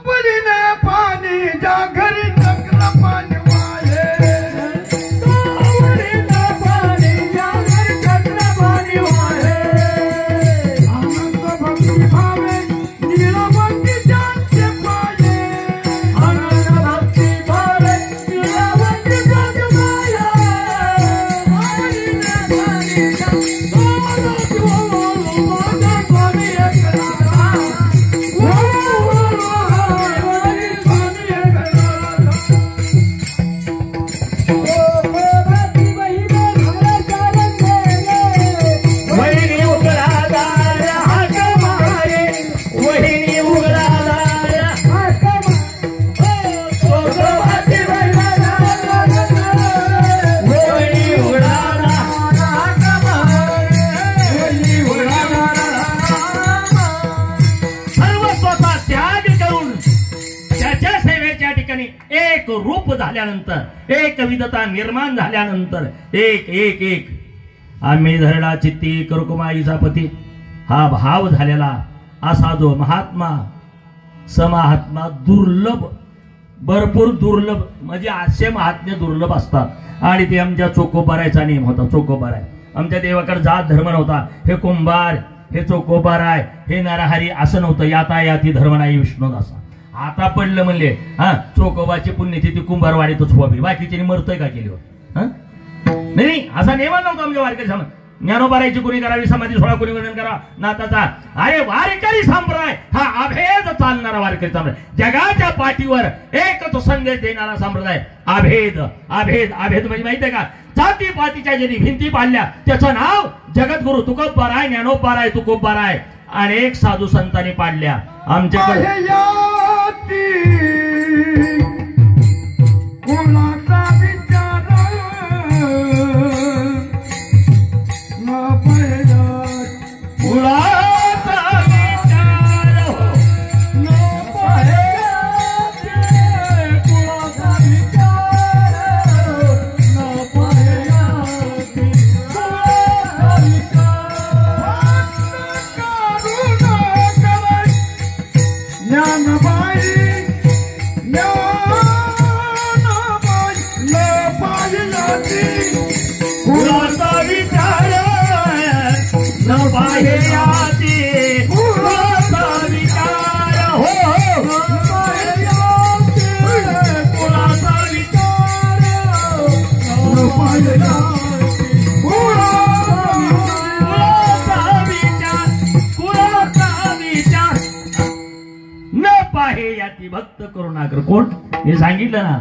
वरीने पाणी जा घरी चक्र पाणी वाहे. वरीने पाणी जा घरी चक्र पाणी वाहे. आनंद भक्ती भावे नीलवंती जाते पाये. आनंद भक्ती भावे नीलवंती जाते पाये. वरीने पाणी जा पाणी एकला. एक रूप झाल्यानंतर, एक विधता निर्माण झाल्यानंतर, एक एक एक आम्ही धरला चित्ती करुकुमाईचा पती हा भाव झालेला असा जो महात्मा समाहात्मा दुर्लभ, भरपूर दुर्लभ, म्हणजे असे महात्मे दुर्लभ असतात. आणि ते आमच्या चोखोबारायचा नेम होता. चोखोबाराय आमच्या देवाकडे जात धर्म नव्हता. हे कुंभार, हे चोखोबाराय, हे नरहरी असं नव्हतं. याता याती धर्म नाही विष्णू असा. आता पडलं म्हणले हा चोखोबाची पुण्यतिथी कुंभारवाडीतच व्हावी, बाकीचे मरतोय का केली नाही. असा नेम नव्हता आमच्या वारकरी समाज. ज्ञानोबारायची कोणी करावी, समाधी सोळा कोणी वर्णन करा नाताचा. अरे वारकरी संप्रदाय हा अभेद चालणारा वारकरी संप्रदाय, जगाच्या पाठीवर एकच संदेश देणारा संप्रदाय. अभेद अभेद अभेद म्हणजे माहिती आहे का, जाती पातीच्या ज्यांनी भिंती पाडल्या त्याचं नाव जगद्गुरु तुकोबाराय, ज्ञानोबाराय, तुकोबाराय. अनेक साधू संतांनी पाडल्या आमच्याकडे. कोणाचा विचार न पाहिलात. कुणाचा विचार न पाहिलात. कुणाचा विचार न पाहिलात. कुणाचा विचार करुणा कर. ज्ञानबाई कुणाचा विचार न पाहिलाती. कुणाचा विचार हो कुणाचा विचार न पाहिलात. कुणाचा विचार कुणाचा विचार न पाहे याती भक्त करुणाकर. कोण हे सांगितलं ना,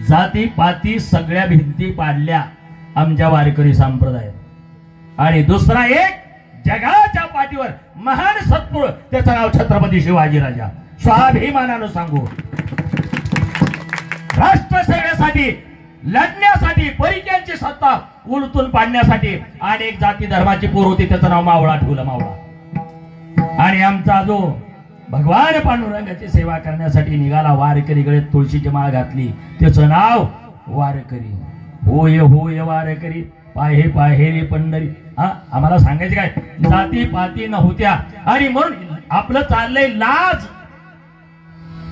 जाती पाती सगळ्या भिंती पाडल्या आमच्या वारकरी संप्रदाय. आणि दुसरा एक जगाच्या पाठीवर महान सत्पुरुष, त्याचं नाव छत्रपती शिवाजीराजा. स्वाभिमानानं सांगू, राष्ट्रसेवेसाठी लढण्यासाठी, परिचयांची सत्ता उलटून पाडण्यासाठी अनेक जाती धर्माची पोर होती, त्याचं नाव मावळा ठेवलं, मावळा. आणि आमचा जो भगवान पांडुरंगाची सेवा करण्यासाठी निघाला, वारकरीकडे तुळशीची माळ घातली, त्याचं नाव वारकरी. होय होय वारकरी, पाहे पाहेरी पंढरी. हा आम्हाला सांगायचे काय, जाती पाती नव्हत्या. आणि म्हणून आपलं चाललंय लाज.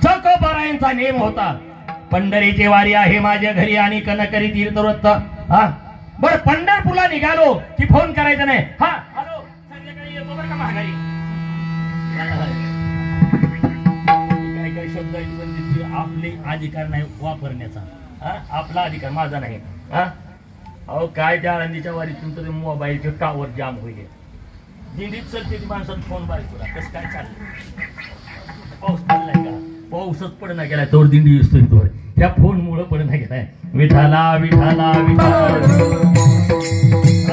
चकोबारायांचा नेम होता, पंढरीची वारी आहे माझ्या घरी आणि कनकरी तीर्थव्रत. हा बर, पंढरपूरला निघालो की फोन करायचा नाही. हा हॅलो, संध्याकाळी येतो बरं का महागाई. काय काय शब्द आपले अधिकार नाही वापरण्याचा. आपला अधिकार, माझा नाही. अहो काय त्या आळंदीच्या वारीत तुमचं मोबाईलचे टावर जाम होईल. दिंडीत चलते ती माणसानं फोन बारीक करा. कसं काय चाललं, पाऊस पडलाय का, पाऊसच पडना गेलाय तोवर दिंडी दिसतोय तोवर. त्या फोन मुळे पडना गेलाय. विठाला विठाला विठाला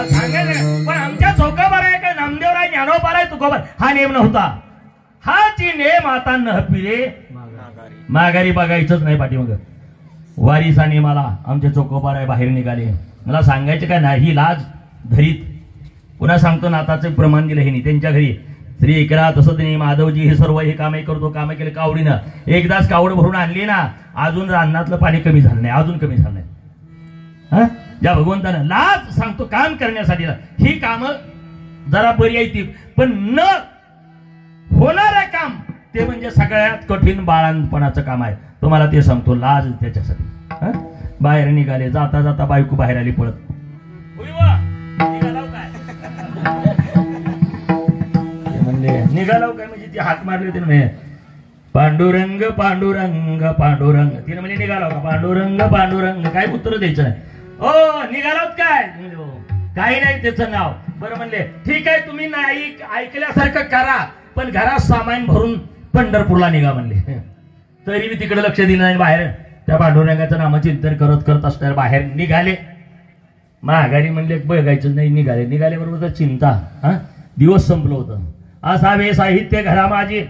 सांगायचं. पण आमच्या चौकाबाराय काय नामदेवराय, ज्ञानोबाराय, तुकोबार हा नेम नव्हता. हा जी नेम आता न पिरे माघारी बघायचंच नाही. पाठी मग वारीचा नेमाला आमच्या चोकोबाराय बाहेर निघाले. मला सांगायचं काय नाही, लाज धरीत. पुन्हा सांगतो, नाताचं प्रमाण दिलं हे त्यांच्या घरी श्री एकरा तसं त्यांनी माधवजी हे सर्व हे कामे करतो, कामे केले कावडीनं. एकदाच कावड भरून आणली ना, अजून रानातलं पाणी कमी झालं नाही, अजून कमी झालं नाही. ज्या भगवंतानं लाज सांगतो काम करण्यासाठी ही कामं जरा बरी आहे ती, पण न होणारं काम ते म्हणजे सगळ्यात कठीण बाळांपणाचं काम आहे. तुम्हाला ते सांगतो, लाज त्याच्यासाठी. बाहेर निघाले, जाता जाता बायको बाहेर आली पळत, निघालाव काय म्हणजे ती हाक मारली होती ना, पांडुरंग पांडुरंग पांडुरंग, तिने म्हणजे निघालाव का पांडुरंग पांडुरंग, काय उत्तर द्यायचं नाही. ओ निघालावत काय, काही नाही त्याचं नाव. बरं म्हणले ठीक आहे, तुम्ही नाही ऐकल्यासारखं करा, पण घरात सामान भरून पंढरपूरला निघा म्हणले. तरी मी तिकडे लक्ष दिलं नाही. बाहेर त्या पांडुरंगाचं नामचिंतन करत करत असताना बाहेर निघाले. माघारी म्हणले बघायचं नाही, निघाले. निघाले बरोबर तर चिंता. दिवस संपलं होतं. असावे साहित्य घरा माझी,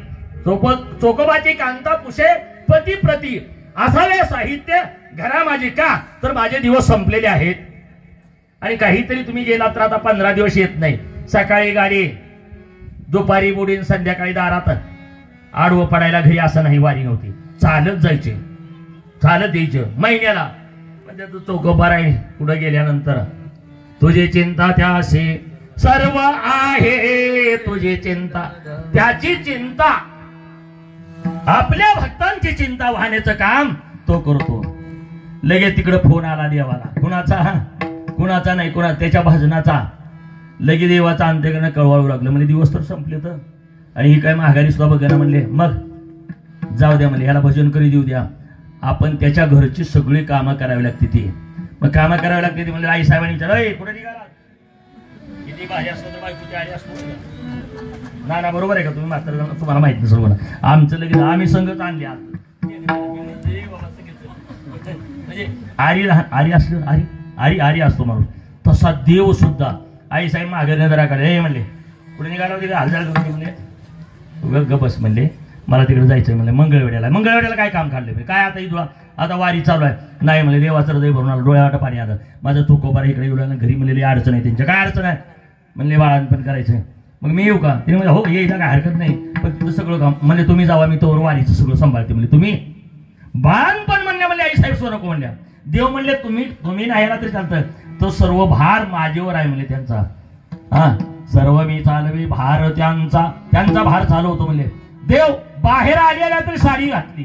चोकोबाची कांता पुषे पती प्रती, असावे साहित्य घरा माझी. का तर माझे दिवस संपलेले आहेत आणि काहीतरी तुम्ही गेला तर आता 15 दिवस येत नाही. सकाळी गाडी, दुपारी बुडीन, संध्याकाळी दारात आडवं पडायला घरी असं नाही. वारी नव्हती, चालत जायचे, चालत यायचं महिन्याला. म्हणजे तू चोकोबा आहे पुढे गेल्यानंतर, तुझी चिंता त्याशी सर्व आहे, तुझी चिंता त्याची चिंता, आपल्या भक्तांची चिंता वाहण्याचं काम तो करतो. लगेच तिकडे फोन आला देवाला. कुणाचा नाही, त्याच्या भजनाचा. लगेच देवाचा अंत्यकरण कळवाळू लागलं. म्हणजे दिवस तर संपले तर, आणि ही काय माघारी सुद्धा बघायला म्हणले. मग जाऊ द्या म्हणले, ह्याला भजन करी देऊ द्या. आपण त्याच्या घरची सगळी कामं करावी लागते ती. मग कामं करावी लागते ती. म्हणजे आई साहेबांनी विचारलं, कुठे निघाला, किती भाजी असतो तर बायकोची आली असतो ना. बरोबर आहे का? तुम्ही मात्र तुम्हाला माहित नसेल म्हणा. आमचं लगेच आम्ही संगत आणले. म्हणजे आरी असतो माणूस तसा. देव सुद्धा आई साहेब माघारी नजराकडे हे म्हणले, कुठे निघाला होते हालचाल म्हणले, गबस म्हणले, मला तिकडे जायचं म्हणले मंगळवेड्याला काय काम काढले काय आता तुला, आता वारी चालू आहे. नाही म्हणले, देवाचं हृदय भरून आलं, डोळ्यावाट पाणी आता. माझं चोकोबार इकडे येऊ लागला, घरी म्हणलेली अडचण आहे त्यांच्या. काय अडचण आहे म्हणले, बाळांपण करायचं. मग मी येऊ का? तिने म्हणजे हो येईला काय हरकत नाही, पण तिथं सगळं काम म्हणजे तुम्ही जावा, मी तोवर वारीचं सगळं सांभाळते म्हणले. तुम्ही बाळांपण म्हणल्या म्हणले आई साहेब नको म्हणल्या. देव म्हणले तुम्ही नाही आला तरी चालतं, तो सर्व भार माझ्यावर आहे म्हणले त्यांचा. सर्व मी चालवी भार त्यांचा भार चालवतो म्हणले. देव बाहेर आलेला तरी साडी घातली,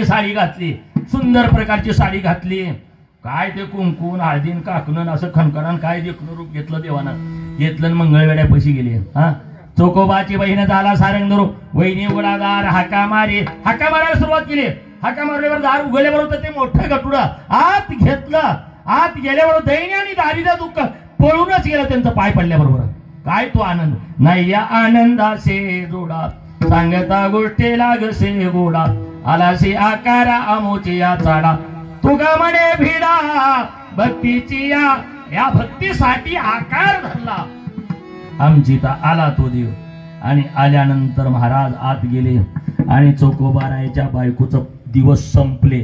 साडी घातली, सुंदर प्रकारची साडी घातली. काय ते कुंकून हळदीन काकणं असं खणखणान काय देखणं रूप घेतलं देवानं. घेतलं मंगळवेड्या पैसे गेले. चोकोबाची बहीण झाला सारंगधरू, वहिनी उडादार हाका मारायला सुरुवात केली. हाका मारल्यावर दार उघडल्याबरोबर ते मोठं गटुडं आत घेतलं. आत गेल्याबरोबर दैन्य आणि दारीचं दुःख पळूनच गेलं त्यांचं पाय पडल्याबरोबर. काय तो आनंद नाही या आनंदासे जोडा, सांगता गोष्टी लागसे गोडा, आलासे आकारा आमोची या चाडा, तुगा म्हणे भिडा भक्तीची या भक्तीसाठी आकार धरला आमची. आला तो देव. आणि आल्यानंतर महाराज आत गेले आणि चोकोबारायच्या बायकोचं दिवस संपले.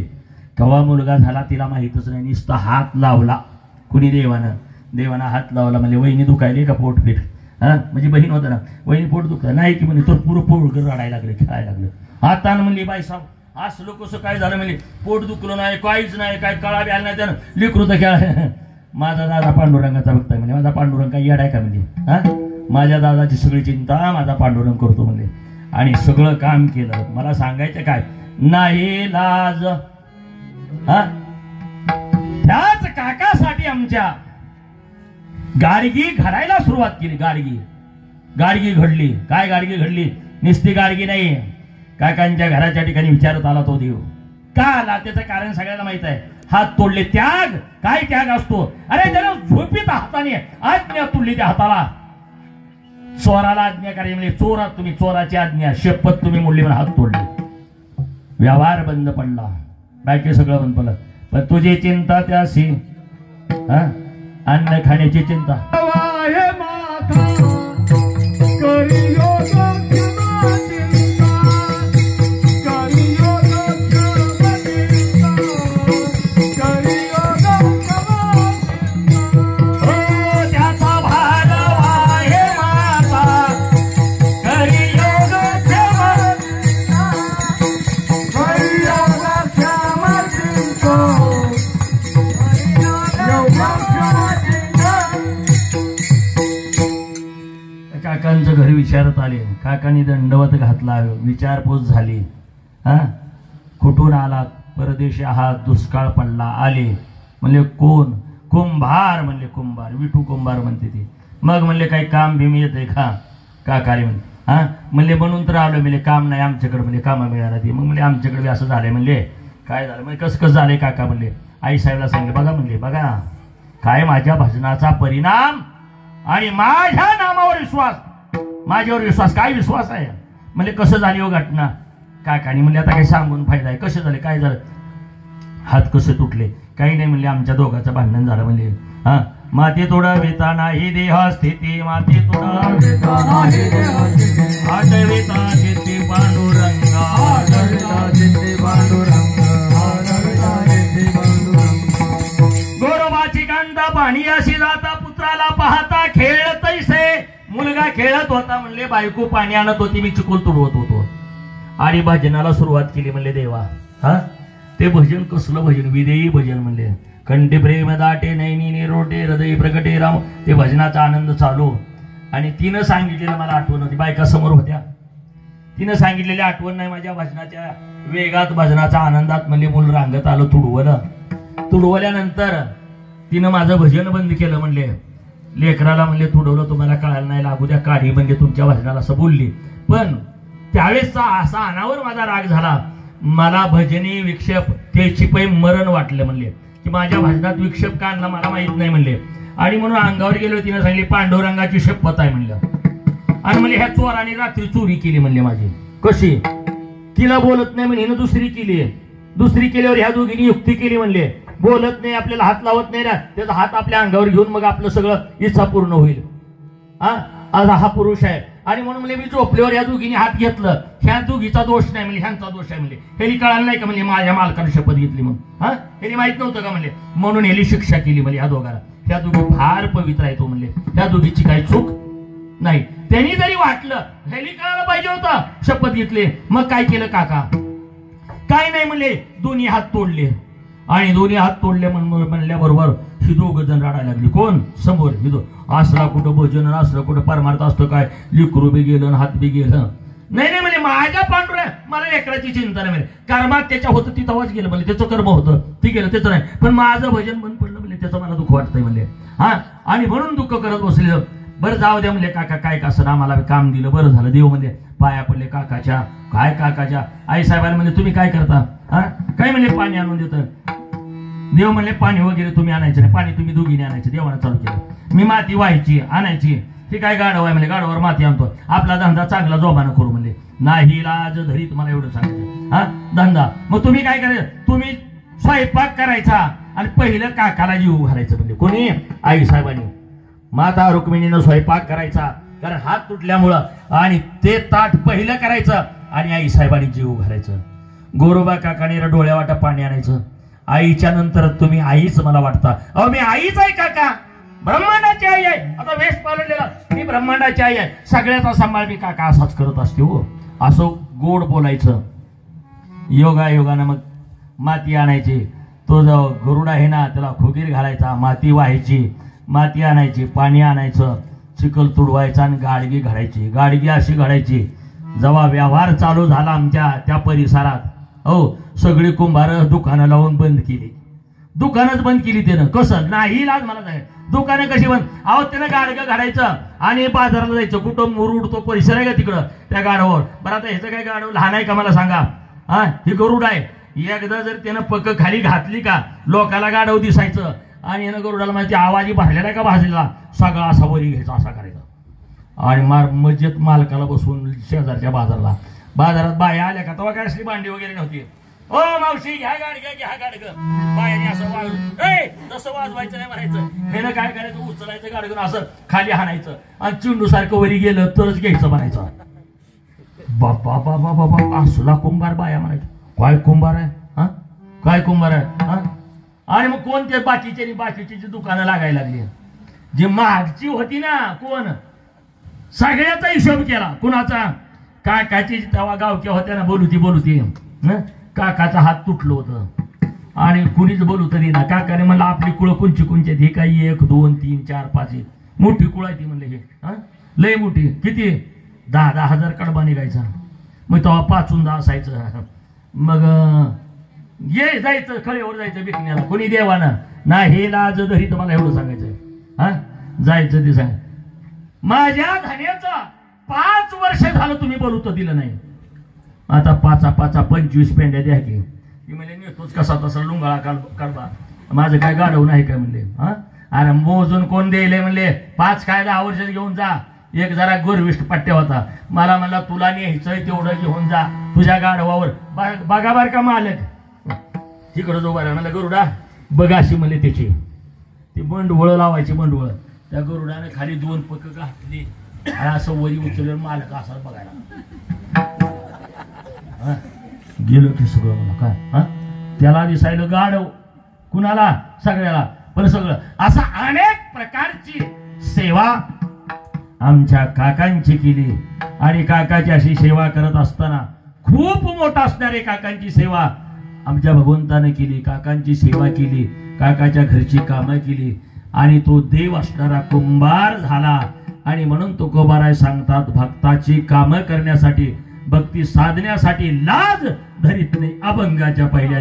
केव्हा मुलगा झाला तिला माहितच नाही. नुसता हात लावला कुणी, देवानं हात लावला. म्हणजे वहिनी दुखायली का पोटपीठ, म्हणजे बहीण होतं ना, वहिनी पोट दुखत नाही की म्हणजे तो पुरं पोट रडायला लागले, खेळायला लागलं. आता म्हणली बाई साहेब असलं कसं काय झालं म्हणजे, पोट दुखलं नाही, काहीच नाही, काय कळा बी आला नाही त्यानं, लिकरू तर खेळा. माझा दादा पांडुरंगाचा भक्त आहे म्हणजे, माझा पांडुरंग काय येडाय का म्हणजे, माझ्या दादाची सगळी चिंता माझा पांडुरंग करतो म्हणजे. आणि सगळं काम केलं. मला सांगायचं काय नाही लाज. त्याच काकासाठी आमच्या गाडगी घडायला सुरुवात केली. गाडगी घडली. काय गाडगी घडली? नुसती गाडगी नाही, काकांच्या घराच्या ठिकाणी विचारत आला तो देव. का आला त्याचं कारण सगळ्यांना माहित आहे. हात तोडले. त्याग काय त्याग असतो? अरे त्याला झोपीत हाताने आज्ञा तोडली त्या हाताला. चोराला आज्ञा करायची म्हणजे चोरात तुम्ही, चोराची आज्ञा शपथ तुम्ही मोडली म्हणून हात तोडले. व्यवहार बंद पडला, बाकी सगळं बंद पडलं. पण तुझी चिंता त्याशी, अन्न खाण्याची चिंता. विचारत आले. काकांनी दंडवत घातला, विचारपूस झाली. हा, कुठून आलात? परदेशी आहात, दुष्काळ पडला. आले. म्हणले कोण? कुंभार. म्हणले कुंभार, विठू कुंभार म्हणते ती. मग म्हणले काही काम भीम येते का? काकाले म्हणले हा. म्हणले म्हणून तर आलो. म्हणले काम नाही आमच्याकडे. म्हणले कामा मिळाला ती. मग म्हणले आमच्याकडे असं झालंय. म्हणले काय झालं? म्हणजे कसं झालंय काका? म्हणले आई साहेबला सांगितलं. बघा म्हणले, बघा काय माझ्या भजनाचा परिणाम आणि माझ्या नामावर विश्वास, माझ्यावर विश्वास. काय विश्वास आहे? म्हणजे कसं झाली हो घटना? काकानी म्हणले आता काही सांगून फायदा आहे. कसं झालं? काय झालं? हात कसे तुटले? काही नाही म्हणले आमच्या दोघांचं भांडण झालं. म्हणले हा. माती तोडा वेता नाही देह स्थिती, माती तोडा वेता नाही देह स्थिती, आठविता चित्ती पांडुरंग, आठविता चित्ती पांडुरंग, आठविता चित्ती पांडुरंग. गोरोबाची कांदा पाणी अशी जाता, पुत्राला पाहता खेळ तैसे. मुलगा खेळत होता. म्हणले बायको पाणी आणत होती, मी चिकोल तुडवत होतो. आणि भजनाला सुरुवात केली. म्हणले देवा हा. ते भजन कसलं भजन? विदेयी भजन. म्हणले कंठी प्रेम दाटे नैनी निरोटे हृदय प्रकटे राम. ते भजनाचा आनंद चालू. आणि तिनं सांगितलेलं मला आठवण होती. बायका समोर होत्या. तिनं सांगितलेली आठवण नाही. माझ्या भजनाच्या वेगात, भजनाच्या आनंदात म्हणले मूल रांगत आलं. तुडवलं. तुडवल्यानंतर तिनं माझं भजन बंद केलं. म्हणले लेकराला म्हणले तुडवलं तुम्हाला कळायला नाही लागू द्या, काढी म्हणजे तुमच्या भजनाला असं बोलली. पण त्यावेळेसचा असा अनावर माझा राग झाला. मला भजनी विक्षेप त्याची पै मरण वाटलं. म्हणले की माझ्या भजनात विक्षेप का आणला मला माहित नाही. म्हणले आणि म्हणून अंगावर गेलो. तिने सांगितले पांडुरंगाची शपथ आहे म्हणलं. आणि म्हणले ह्या चोराने रात्री चोरी केली. म्हणले माझी. कशी? तिला बोलत नाही म्हणजे हिनं दुसरी केली. दुसरी केल्यावर ह्या दोघींनी युक्ती केली. म्हणले बोलत नाही, आपल्याला हात लावत नाही ना, त्याचा हात आपल्या अंगावर घेऊन मग आपलं सगळं इच्छा पूर्ण होईल. हा पुरुष आहे. आणि म्हणून म्हणजे मी झोपल्यावर या दोघींनी हात घेतलं. ह्या दोघीचा दोष नाही म्हणजे ह्यांचा दोष आहे. म्हणजे ह्यानी कळालं नाही का? म्हणजे माझ्या मालकाने शपथ घेतली. मग हा ह्यानी माहित नव्हतं का? म्हणले म्हणून ह्यानी शिक्षा केली. म्हणजे ह्या दोघांना. ह्या दोघी फार पवित्र आहे तो. म्हणले ह्या दोघीची काही चूक नाही. त्यांनी जरी वाटलं ह्यानी कळायला पाहिजे होतं, शपथ घेतली. मग काय केलं काका? काय नाही म्हणले दोन्ही हात तोडले. आणि दोन्ही हात तोडले म्हणल्याबरोबर ही दोघ जण रडायला लागली. कोण? समोर ही असला कुठं भजन, असलं कुठं परमार्थ असतं काय? लिकरू बी गेलं, हात बी गेलं. नाही म्हणजे माझ्या पांडुऱ्या मला लेकराची चिंता नाही. म्हणजे कर्मात त्याच्या होतं ती तवाच गेलं. म्हणजे त्याचं कर्म होतं ती गेलं, त्याचं नाही. पण माझं भजन बंद पडलं. म्हणजे त्याचं मला दुःख वाटतंय. म्हणले हा. आणि म्हणून दुःख करत बसलेलं. बरं जाऊ द्या म्हणले काका, काय कसं आम्हाला काम दिलं, बरं झालं. देव म्हणजे पाया पडले काकाच्या. काय काकाच्या? आई साहेबांना म्हणजे तुम्ही काय करता? हा काय? म्हणले पाणी आणून देतं. देव म्हणले पाणी वगैरे तुम्ही आणायचं नाही, पाणी तुम्ही दोघीने आणायचं. देवानं चालू केलं. मी माती व्हायची आणायची. ही काय गाढव आहे? म्हणजे गाढवावर माती आणतो. आपला धंदा चांगला जोमानं करू. म्हणले नाही लाज धरी. तुम्हाला एवढं सांगायचं हा धंदा. मग तुम्ही काय करायचं? तुम्ही स्वयंपाक करायचा आणि पहिलं काकाला जीव घालायचं. म्हणजे कोणी? आई साहेबांनी. माता रुक्मिणीनं स्वयंपाक करायचा कारण हात तुटल्यामुळं. आणि ते ताट पहिलं करायचं आणि आई साहेबांनी जीव घालायचं. गोरोबा काकाने डोळ्यावाटा पाणी आणायचं. आईच्या नंतर तुम्ही आईच मला वाटता. अहो मी आईच आहे काका, ब्रह्मांडाची आई आहे. आता वेश पालटलेला मी ब्रह्मांडाची आई आहे. सगळ्याचा सांभाळ मी काका असाच करत असते हो. असं गोड बोलायचं. योगानं मग माती आणायची. तो जो गरुड आहे ना त्याला खोगीर घालायचा. माती व्हायची, माती आणायची, पाणी आणायचं, चिखल तुडवायचा आणि गाडगी घडायची. गाडगी अशी घडायची. जेव्हा व्यवहार चालू झाला आमच्या त्या परिसरात, हो सगळी कुंभार दुकानं लावून बंद केली. दुकानच बंद केली त्यानं. कसं? नाही लाज मला जाय. दुकानं कशी बंद? अहो त्यानं गाडगं घालायचं आणि बाजाराला जायचं. कुठं मुरुड तो परिसर आहे का तिकडं त्या गाडावर. बरं आता ह्याचं काय गाडव लहान आहे का मला सांगा? हा ही गरुड आहे. एकदा जर त्यानं पक्क खाली घातली का लोकाला गाडव दिसायचं. आणि यानं गरुडाला माहिती आवाजी भरलेला का भाजलेला सगळा असा वरी घ्यायचा, असा करायचा. आणि मस्जिद मालकाला बसवून शेजारच्या बाजारात बाया आल्या का तेव्हा काय असली भांडी वगैरे नव्हती. ओ मावशी घ्या गाडगं, घ्या गाडगं. बायाने असं वाजवून जसं वाजवायचं नाही म्हणायचं. हेनं काय करायचं? उचलायचं गाडगं असं खाली हाणायचं आणि चिंडू सारखं वरी गेलं तरच घ्यायचं म्हणायचं. बाबा बाबा बाबा असला कुंभार बाया म्हणायचं. काय कुंभार आहे? हा काय कुंभार आहे? हा. आणि मग कोण ते बाकीची जी दुकानं लागायला लागली. जी मागची होती ना कोण सगळ्याचा हिशोब केला. कुणाचा? काकाची तेव्हा गावच्या होत्या ना बोलूती काकाचा हात तुटलं होतं आणि कुणीच बोलू तरी ना. काकाने म्हणलं आपली कुळं कुंची हे काही 1 2 3 4 5 मोठी कुळ आहे ती. म्हणले हे हा लय मोठी. किती? 10,000 कडबा निघायचा. मग तेव्हा 5 असायचं. मग ये जायचं खळेवर जायचं विकण्याला, कोणी देवाना नाही लाज धरी. तुम्हाला एवढं सांगायचं हा, जायचं ते सांग. माझ्या धान्याचा 5 वर्ष झालं तुम्ही बोलू दिलं नाही. आता 5 25 पेंड्या द्या की. म्हणजे नेतोच कसा तसा लुंगाळा काढबा, माझं काय गाडव नाही काय म्हणले. हा अरे मोजून कोण द्यायले म्हणले. 5 काय 10 वर्षात घेऊन जा. एक जरा गोरविष्ट पट्ट्या होता, मला म्हणला तुला न्यायचंय तेवढं घेऊन जा तुझ्या गाढवावर. बघा बार का मालक तिकडं जो बघा म्हणलं गरुडा बघा अशी म्हणले त्याची ती बंडवळ लावायची. बंडवळ त्या गरुडाने खाली 2 पक घातली आणि असं वरी उचललं मालक असा बघायला गेलो की सगळं मला काय. हा त्याला दिसायला गाढव कुणाला सगळ्याला, पण सगळं असं अनेक प्रकारची सेवा आमच्या काकांची केली. आणि काकाची अशी सेवा करत असताना खूप मोठा असणारे काकांची सेवा आमच्या भगवंताने केली. काकांची सेवा केली, काकाच्या घरची कामं केली. आणि तो देव असणारा कुंभार झाला. आणि म्हणून तुकोबाराय सांगतात भक्ताची कामं करण्यासाठी, भक्ती साधण्यासाठी लाज धरीत नाही. अभंगाच्या पहिल्या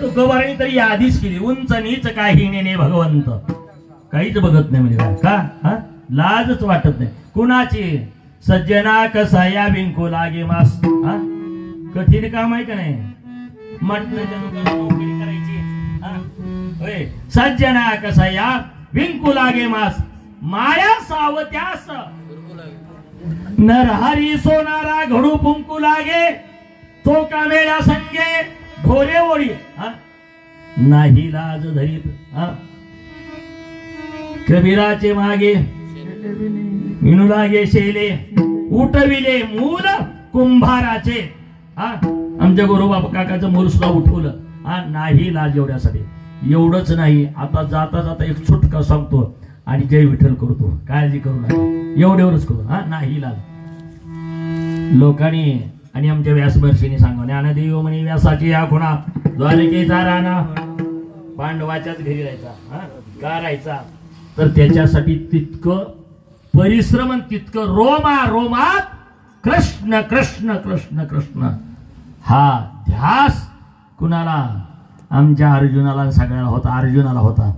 तुकोबाराने तरी यादीच केली. उंच नीच काही नेणे भगवंत काहीच बघत नाही म्हणजे का हा लाजच वाटत नाही कुणाची. सज्जना कसाया विंकू लागे मास. हा कठीण काम आहे का नाही. नोकरी करायची. सज्जना कसाया विंकू लागे मास माया सावत्यास नरहरी सोनारा घडू पुंकू लागे. चोका वेळा संगे ढोरे ओळी नाही लाज धरीत. कबीराचे मागे विणू लागे शेले उठविले मूल कुंभाराचे. आमच्या गोरोबा काकाचं मूल सुद्धा उठवलं. नाही लाज एवढ्यासाठी. एवढंच नाही, आता जाता जाता एक सुटका सांगतो आणि जय विठ्ठल करतो. काळजी करू नका, एवढ्यावरच करू. नाही लाज लोकांनी. आणि आमच्या व्यासवर्षीने सांगा ज्ञानदेव म्हणे व्यासाची या खुणा द्वारकेचा राणा पांडवाच्याच घरी राहायचा. का राहायचा तर त्याच्यासाठी तितकं परिश्रम, तितकं रोमात कृष्ण कृष्ण कृष्ण कृष्ण हा ध्यास कुणाला. आमच्या अर्जुनाला सगळ्याला होता. अर्जुनाला होता.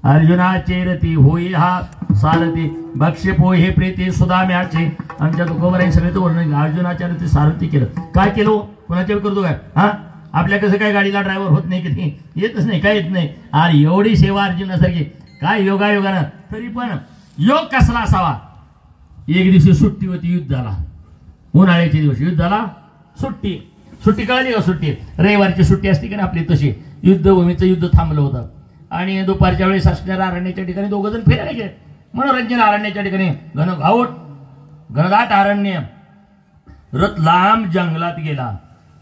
अर्जुना चेरती होई हा सारथी भक्ष्य पोहे प्रीती सुदाम्याचे. आमच्या तुकोबराई सगळे तो वर्णन अर्जुनाच्या रथी सारथी केलं. काय केलं कोणाच्या करतो काय हा आपल्या कसं काय गाडीला ड्रायव्हर होत नाही की येतच नाही काय येत नाही. अरे एवढी सेवा अर्जुनासारखी काय योगायोगानं. तरी पण योग कसला असावा. एक दिवशी सुट्टी होती युद्धाला. उन्हाळ्याचे दिवस युद्धाला सुट्टी कळली का. सुट्टी रविवारची सुट्टी असते की ना आपली तशी. युद्धभूमीचं युद्ध थांबलं होतं आणि दुपारच्या वेळेस असणाऱ्या अरण्याच्या ठिकाणी दोघं जण फिरायला गेले. मनोरंजन अरण्याच्या ठिकाणी घनदाट अरण्य. रथ लांब जंगलात गेला.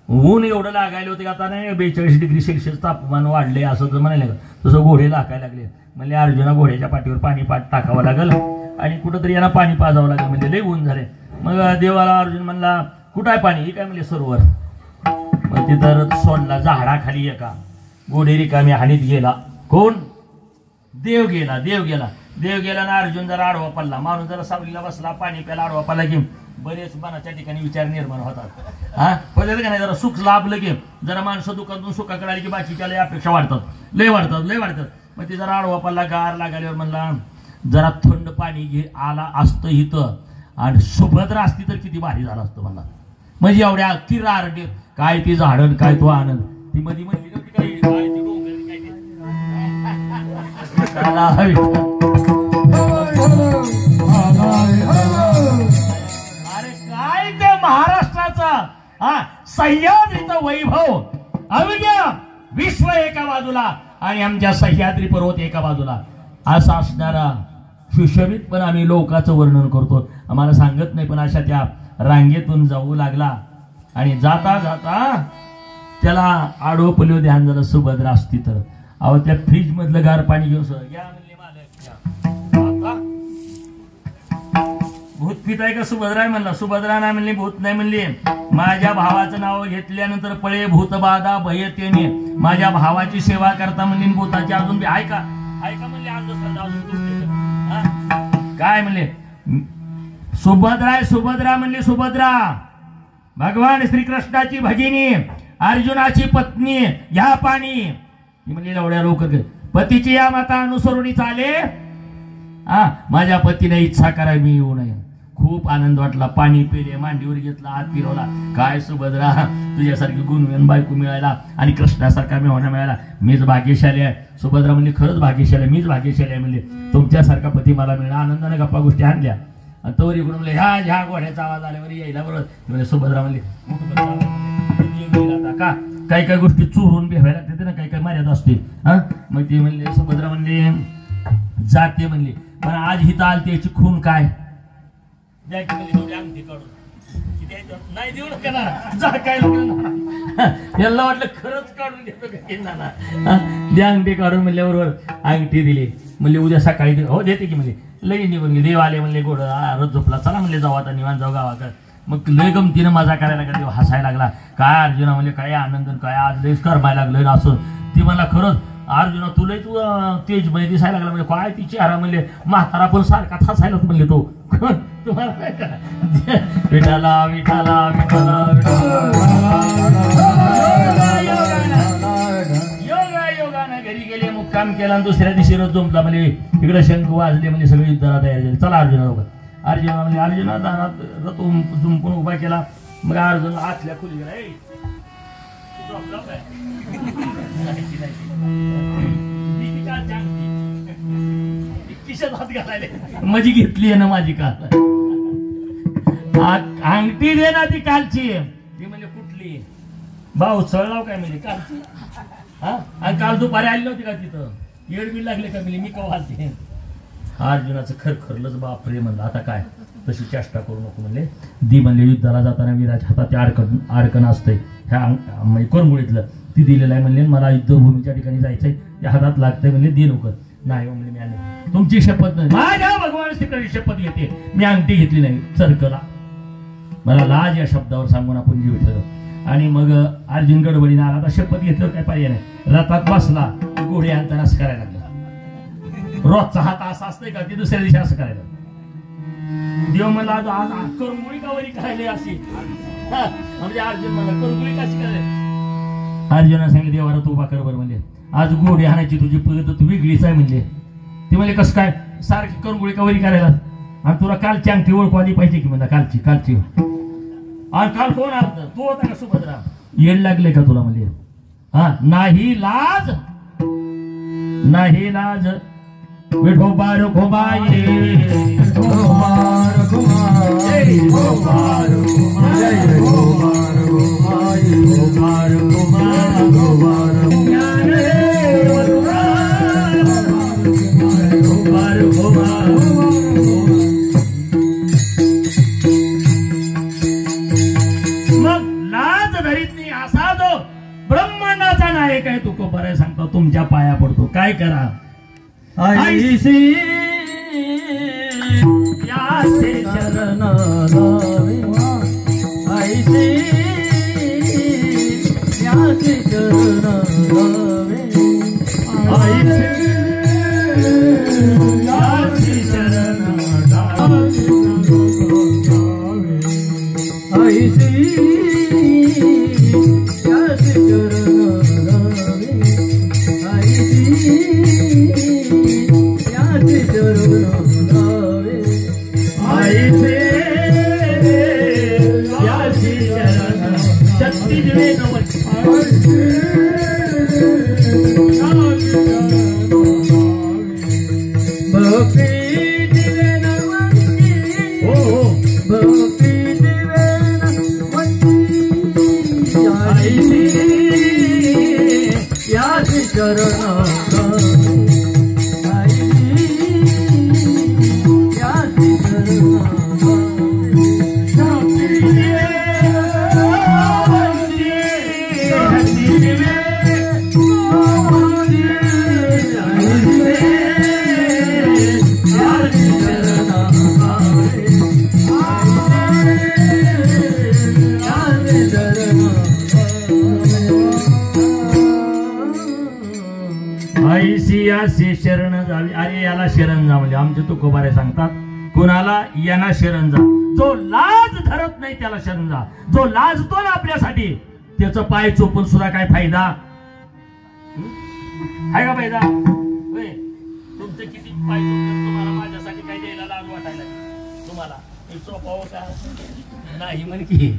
ऊन एवढं लागायला होते आता नाही 42 डिग्री सेल्सिअस तापमान वाढले असं तर म्हणायला तसं घोडे लागायला लागले. म्हणजे अर्जुना घोड्याच्या पाठीवर पाणी टाकावं लागल आणि कुठंतरी यांना पाणी पाजावं लागेल. म्हणजे लय ऊन झाले. मग देवाला अर्जुन म्हणला कुठं आहे पाणी. हे काय म्हणजे सरोवर. मग तिथं रथ सोडला झाडाखाली. एका घोडे रिकामी हानीत गेला. कोण देव गेला ना अर्जुन जरा आडवा पडला. माणूस जरा सावलीला बसला पाणी प्याला आडवा पडला की बरेच मनाच्या ठिकाणी विचार निर्माण होतात. हा पहिले का नाही जरा सुख लाभलं की जरा माणसं दुकानातून सुखाकडे आली की बाकीच्या लय अपेक्षा लय वाढतात. मग ते जरा आडवा पडला गार लागाल्यावर म्हणला जरा थंड पाणी घे आला असतं इथं आणि सुभद्रा असती तर किती भारी झालं असतं मला. म्हणजे एवढ्या किरा आरडे काय ती झाडण काय तो आनंद. ती मध्ये म्हणली नव्हती काय ती डोंगर काय अरे काय ते महाराष्ट्राचा सह्याद्रीचा वैभव. अवघ्या विश्व एका बाजूला आणि आमच्या सह्याद्री पर्वत एका बाजूला असा असणारा सुशोभित पण आम्ही लोकांचं वर्णन करतो. आम्हाला सांगत नाही पण अशा त्या रांगेतून जाऊ लागला आणि जाता जाता त्याला आडवं पल्यो ध्यान झालं सुभद्रा असती तर. अहो त्या फ्रीज मधलं गार पाणी घेऊन घ्या म्हणले मालक. भूत पित आहे का सुभद्रा आहे म्हणला. सुभद्रा नाही म्हणली भूत नाही म्हणली. माझ्या भावाचं नाव घेतल्यानंतर पळे भूत बाधा भयतेने. माझ्या भावाची सेवा करता म्हणली भूताची अजून बी ऐका म्हणले अंधश्रद्धा अजून काय म्हणले. सुभद्रा म्हणली. सुभद्रा भगवान श्रीकृष्णाची भगिनी अर्जुनाची पत्नी. घ्या पाणी. म्हणली एवढ्या लवकर पतीची या माता अनुसरुणी चाले. माझ्या पतीने इच्छा कराय मी येऊ नये. खूप आनंद वाटला. पाणी पिले मांडीवर घेतला हात फिरवला. काय सुभद्रा तुझ्यासारखी गुणवेन बायको मिळायला आणि कृष्णासारखा मेहणा मिळायला मीच भाग्यशाली आहे. सुभद्रा म्हणली खरंच भाग्यशाली आहे मीच भाग्यशाली आहे म्हणले. तुमच्यासारखा पती मला मिळणं. आनंदाने गप्पा गोष्टी आणल्या आणि तोवर इकडून म्हणले ह्या घोड्याचा आवाज आल्यावर यायला बरोबर. म्हणजे सुभद्रा म्हणली का काही गोष्टी चोरून भेवायला लागते ना काही मर्यादा असते. मग ती म्हणले सुभद्रा म्हणले जाते म्हणली पण आज हिथं आलते याची खून काय अंगठी काढून नाही देऊ नका ना काय यांना वाटलं खरंच काढून देतो का द्या अंगठी काढून म्हणल्याबरोबर अंगठी दिली. म्हणले उद्या सकाळी हो देते की म्हणले. लई निघून गेले. देव आले म्हणले गोड रथ झोपला चला म्हणले जाऊ आता निवांत जाऊ गावाकडे. मग लय गमतीनं मजा करायला लागला. देव हसायला लागला. काय अर्जुना म्हणले काय आनंद काय आज लयच करमायला लागलं असं. ती म्हणला खरंच अर्जुना तुला तू तेजमय दिसायला लागला. म्हणजे काय ती चेहरा म्हणले म्हातारा पण सारखा हसायला म्हणले तो. तुम्हाला काय करा विठाला विठाला विठाला योगानं घरी गेले. मुक्काम केला. दुसऱ्या दिवशी रथ जमला. म्हणजे इकडे शंख वाजले. म्हणजे सगळे युद्धाला तयार झाले. चला अर्जुना लोक. अर्जुना म्हणजे अर्जुना दारात रथ जुंपून उभा केला. मग अर्जुन आतल्या खोली गेला. हात घालायला माझी घेतली आहे ना माझी काल अंगठी दे ना ती कालची. ती म्हणजे कुठली भाऊ चळलाव काय म्हणजे कालची. आणि काल दुपारी आली नव्हती का तिथं येडबीड लागले का म्हणजे मी कवालते. अर्जुनाचं खरखरलंच बापरे म्हणलं आता काय तशी चेष्टा करू नको म्हणले. दी म्हणले युद्धाला जाताना विराच्या हातात ते अडकण असतंय ह्या कोरमुळीतलं ती दिलेलं आहे म्हणले. मला युद्धभूमीच्या ठिकाणी जायचंय त्या हातात लागतंय म्हणले. दे लवकर. नाही म्हणले मी आले तुमची शपथ नाही. माझ्या भगवान श्रीकृष्णाची शपथ घेते मी अंगठी घेतली नाही चरकला. मला लाज या शब्दावर सांगून आपण जीव ठेवलं. आणि मग अर्जुन गडबडीने आला. आता शपथ घेतलं काय पर्याय नाही. रथात बसला घोडे आणताना असं करायला लागला. रोजचा हात असा असतंय का ती दुसऱ्या दिवशी असं करायला. देव मला आज करंगुळी का वरी करायला अशी म्हणजे अर्जुन मला करंगुळी कशी करायला. अर्जुना सांगितलं देवाला तू उभा कर बरं म्हणजे आज घोडे आणायची तुझी पद्धत वेगळीच आहे म्हणले. ती म्हणजे कसं काय सारखी करून गोळी कवरी करायला आणि तुला कालची अंगठी ओळखू आली पाहिजे की म्हणा कालची आणि काल कोण आलं तू होता का सुभद्रा येड लागले का तुला म्हणजे हा नाही लाज विठोबा रखुमाई गोपाळ कुमार गोपाळ कुमार गोपाळ कुमार गोपाळ कुमार गोपाळ मग लाज धरीत नाही असा जो ब्रह्मांडाचा नायक आहे तुको बरं सांगतो तुमच्या पाया पडतो काय करा ऐसी याचे शरण लावे ऐसी याचे शरण लावे ऐसे याचे शरण ऐसी याचे शरण लावे ऐसी याचे शरण लावे ऐसे याचे शरण शक्ती दिवे नवल भक्ती दिवे नवंती हो हो भक्ती दिवे नवंती ऐसी याचे शरण ऐसी याचे ऐसी असे शरण जावी अरे याला शरण जा म्हणजे आमचे तुकोबारे सांगतात कोणाला यांना शरण जा जो लाज धरत नाही त्याला शरण जा जो लाजतो ना आपल्यासाठी त्याचं पाय चोपून सुद्धा काय फायदा आहे का फायदा होय तुमचं किती पाय चोपलं तुम्हाला माझ्यासाठी काय द्यायला लाज वाटायला तुम्हाला हे चोपावं का नाही म्हण की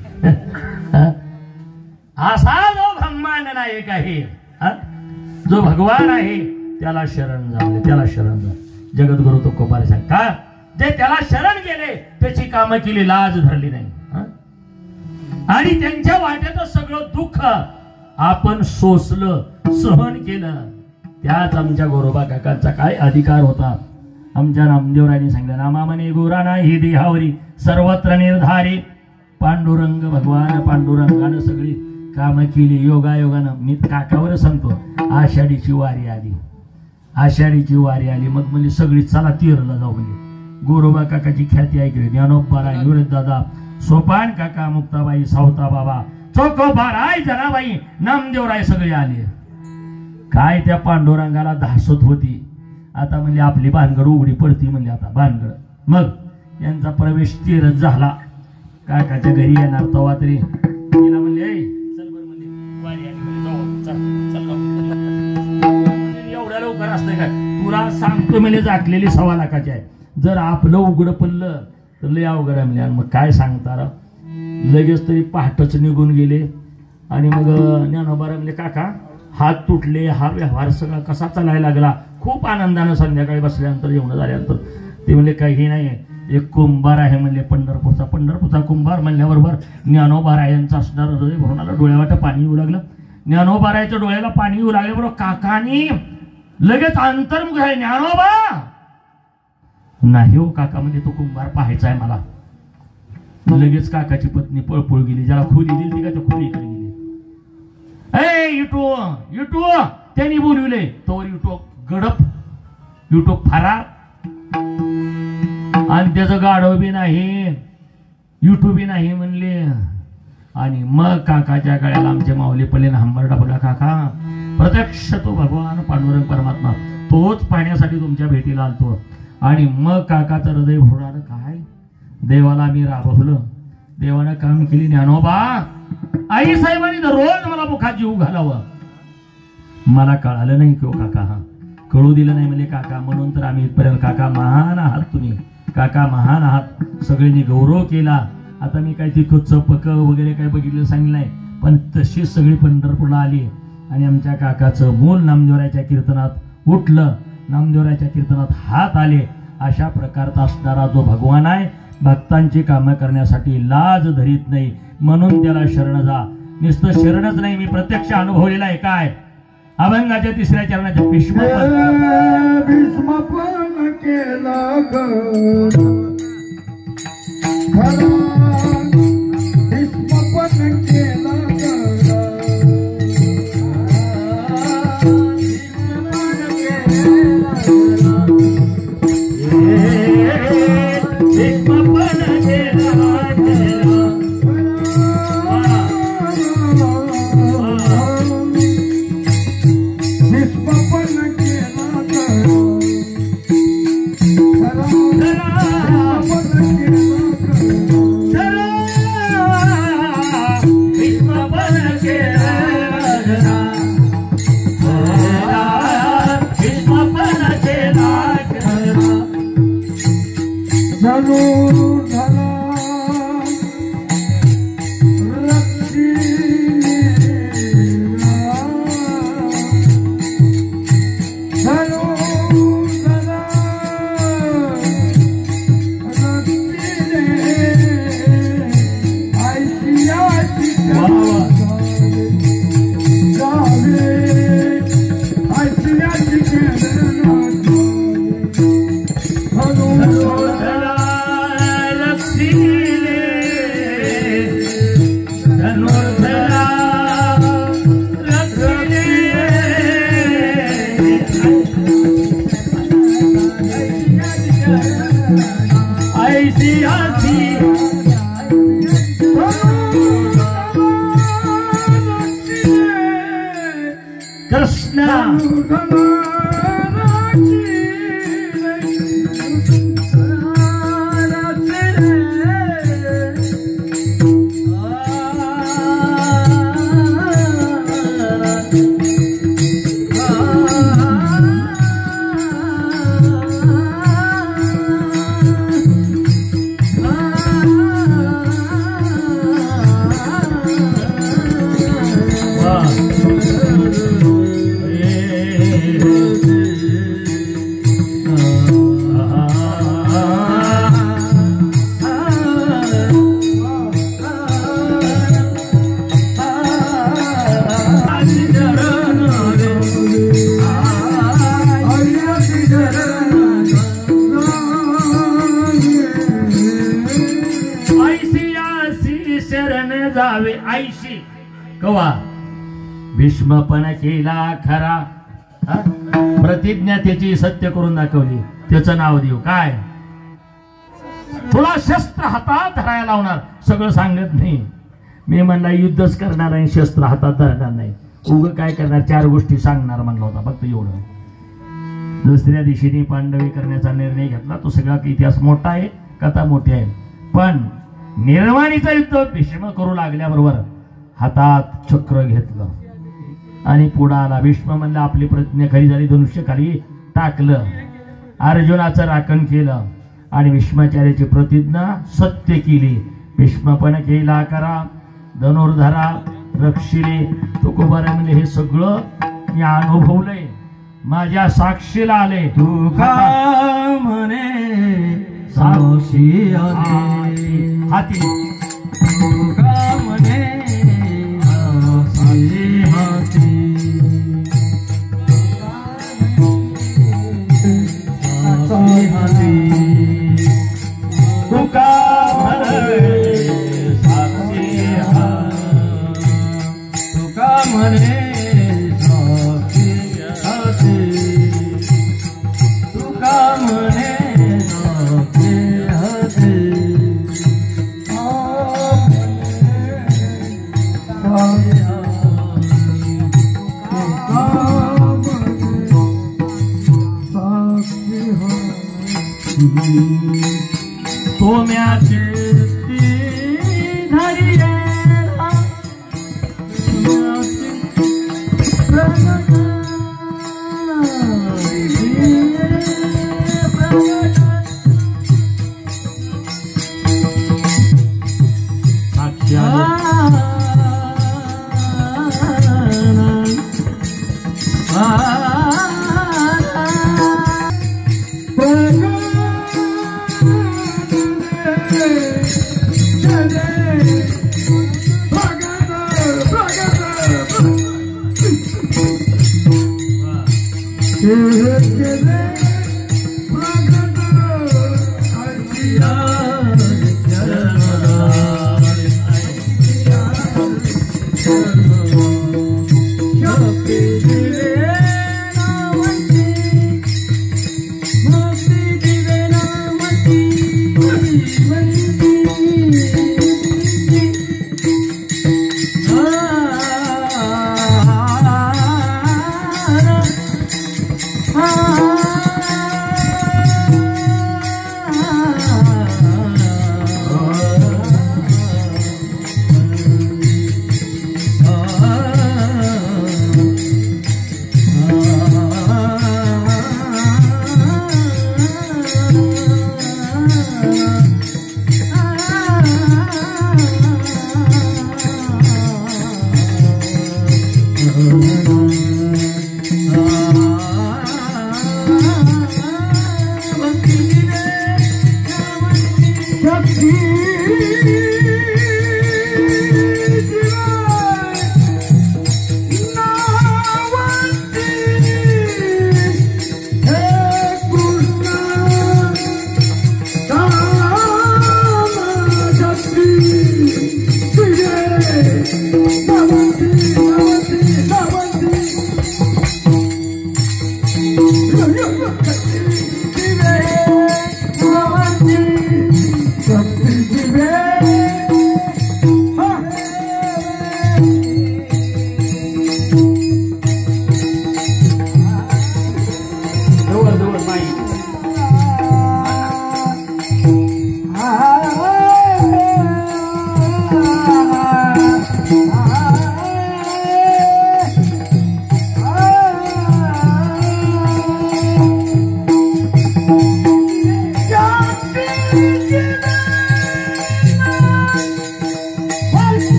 असा जो ब्रह्मांड नायक आहे जो भगवान आहे त्याला शरण जा त्याला शरण जा जगद्गुरु तुकोबारे सांग का जे त्याला शरण गेले त्याची कामं केली लाज धरली नाही आणि त्यांच्या वाट्याचं सगळं दुःख आपण सोसलं सहन केलं त्याच आमच्या गोरोबा काकांचा काय अधिकार होता आमच्या नामदेवरायांनी सांगितलं नामामने गोराना ही देहावरी सर्वत्र निर्धारी पांडुरंग भगवान पांडुरंगानं सगळी कामं केली योगायोगानं मी काकावर सांगतो आषाढीची वारी आली मग म्हणजे सगळी चला तीरला जाऊ म्हणजे गोरोबा काकाची ख्याती ऐकली ज्ञानोबाराय निवृत्त दादा सोपान काका मुक्ताबाई सावता बाबा चोकोबाराय जनाबाई नामदेवराय सगळे आले काय त्या पांडुरंगाला धासत होती आता म्हणजे आपली भानगड उघडी पडती म्हणजे आता भानगड मग यांचा प्रवेश तीरच झाला काकाच्या घरी येणार तेव्हा तरी तिला म्हणले चल बर म्हणले वारी आली म्हणजे जाऊ चल एवढ्या लवकर असतं काय तुला सांगतो म्हणजे झाकलेली 1.25 लाखाची आहे जर आपलं उघड पडलं तर लय अवघड आहे म्हणजे मग काय सांगता लगेच तरी पहाटच निघून गेले आणि मग ज्ञानोबा म्हणजे काका हात तुटले हा व्यवहार सगळा कसा चालायला लागला खूप आनंदानं संध्याकाळी बसल्यानंतर जेवण झाल्यानंतर ते म्हणले काही नाही एक कुंभार आहे म्हणले पंढरपूरचा कुंभार म्हणल्याबरोबर ज्ञानोबारायांचा असणार हृदय भरून आलं डोळ्यावाट पाणी येऊ लागलं ज्ञानोबारायाच्या डोळ्याला पाणी येऊ लागले बरोबर काकानी लगेच अंतर्मुख आहे ज्ञानोबा नाही हो काका म्हणजे तो कुंभार पाहायचा आहे मला लगेच काकाची पत्नी पळपळ गेली ज्याला खोली दिली ती का त्या खोलीकडे गेली युटू त्यांनी बोलविले तोवर युटो फरार आणि त्याचं गाढव बी नाही युटू बी नाही म्हणले आणि मग काकाच्या गळ्याला आमचे माऊली पल्ले हंबरडा बघा काका प्रत्यक्ष तो भगवान पांडुरंग परमात्मा तोच पाहण्यासाठी तुमच्या भेटीला आलतो आणि मग काकाचं हृदय भरणार काय देवाला आम्ही राबवलं देवानं काम केली ज्ञानोबा आई साहेबांनी रोज मला मुखात जीव घालावं मला कळालं नाही किंवा काका कळू दिलं नाही म्हणजे काका, म्हणून तर आम्ही इथपर्यंत. काका महान आहात तुम्ही, काका महान आहात, सगळ्यांनी गौरव केला. आता मी काय तिथं चपक वगैरे काय बघितलं सांगितलं नाही, पण तशीच सगळी पंढरपूरला आली आणि आमच्या काकाचं मूल नामदेवराच्या कीर्तनात उठलं, नामदेवराच्या कीर्तनात हात आले. अशा प्रकारचा असणारा जो भगवान आहे, भक्तांची कामं करण्यासाठी लाज धरीत नाही, म्हणून त्याला शरण जा. नुसतं शरणच नाही, मी प्रत्यक्ष अनुभवलेला आहे. काय अभंगाच्या 3ऱ्या चरणाच्या भीष्मपण केलं भीष्मपण केलं आईशी कवा भीष्मपण केला खरा, प्रतिज्ञा त्याची सत्य करून दाखवली. त्याचं नाव देऊ काय, तुला शस्त्र हातात धरायला लावणार. सगळं सांगत नाही, मी म्हणला युद्धच करणार आणि शस्त्र हातात धरणार नाही. उग काय करणार, 4 गोष्टी सांगणार म्हणला होता फक्त एवढं. दुसऱ्या दिशेने पांडवी करण्याचा निर्णय घेतला. तो सगळा इतिहास मोठा आहे, कथा मोठी आहे, पण निर्वाणीचं युद्ध भीष्म करू लागल्याबरोबर हातात चक्र घेतलं आणि पुढे आला. भीष्म म्हणलं आपली प्रतिज्ञा खरी झाली, धनुष्य खाली टाकलं, अर्जुनाचं राखण केलं आणि भीष्माचार्याची प्रतिज्ञा सत्य केली. भीष्मपण केला करा, धनुर्धरा रक्षिले. तुकोबारा म्हणजे हे सगळं मी अनुभवलंय, माझ्या साक्षीला आले. तू का म्हणे साक्षी हाती तू का म्हणे साक्षी हाती साक्षी हाती तू का म्हणे साक्षी हाती तू का म्हणे साक्षी हाती तू का म्हणे साक्षी हाती सोम्याची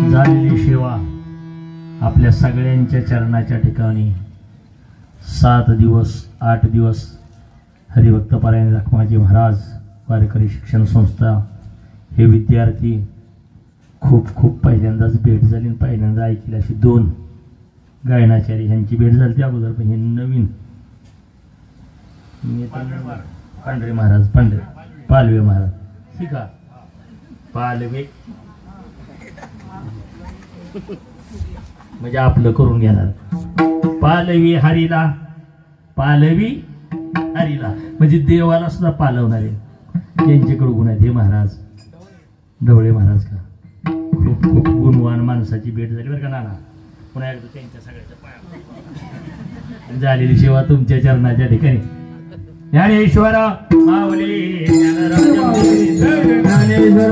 झालेली सेवा आपल्या सगळ्यांच्या चरणाच्या ठिकाणी 7 दिवस 8 दिवस हरिभक्त पारायण रखमाजी महाराज वारकरी शिक्षण संस्था हे विद्यार्थी खूप खूप पहिल्यांदाच भेट झाली. पहिल्यांदा ऐकली अशी 2 गायनाचार्य ह्यांची भेट झाली त्या अगोदर, पण हे नवीन पांढरे महाराज पालवे महाराज शिका पालवे म्हणजे आपलं करून घेणार. पालवी हरीला पालवी हरीला म्हणजे देवाला सुद्धा पालवणारे यांच्याकडे गुण आहेत. हे महाराज ढवळे महाराज का खूप खूप गुणवान माणसाची भेट झाली बरं का नाना. पुन्हा एकदा त्यांच्या सगळ्याच्या पाया झालेली सेवा तुमच्या चरणाच्या ठिकाणी. ज्ञानेश्वर माऊली ज्ञानराज माऊली, ज्ञानेश्वर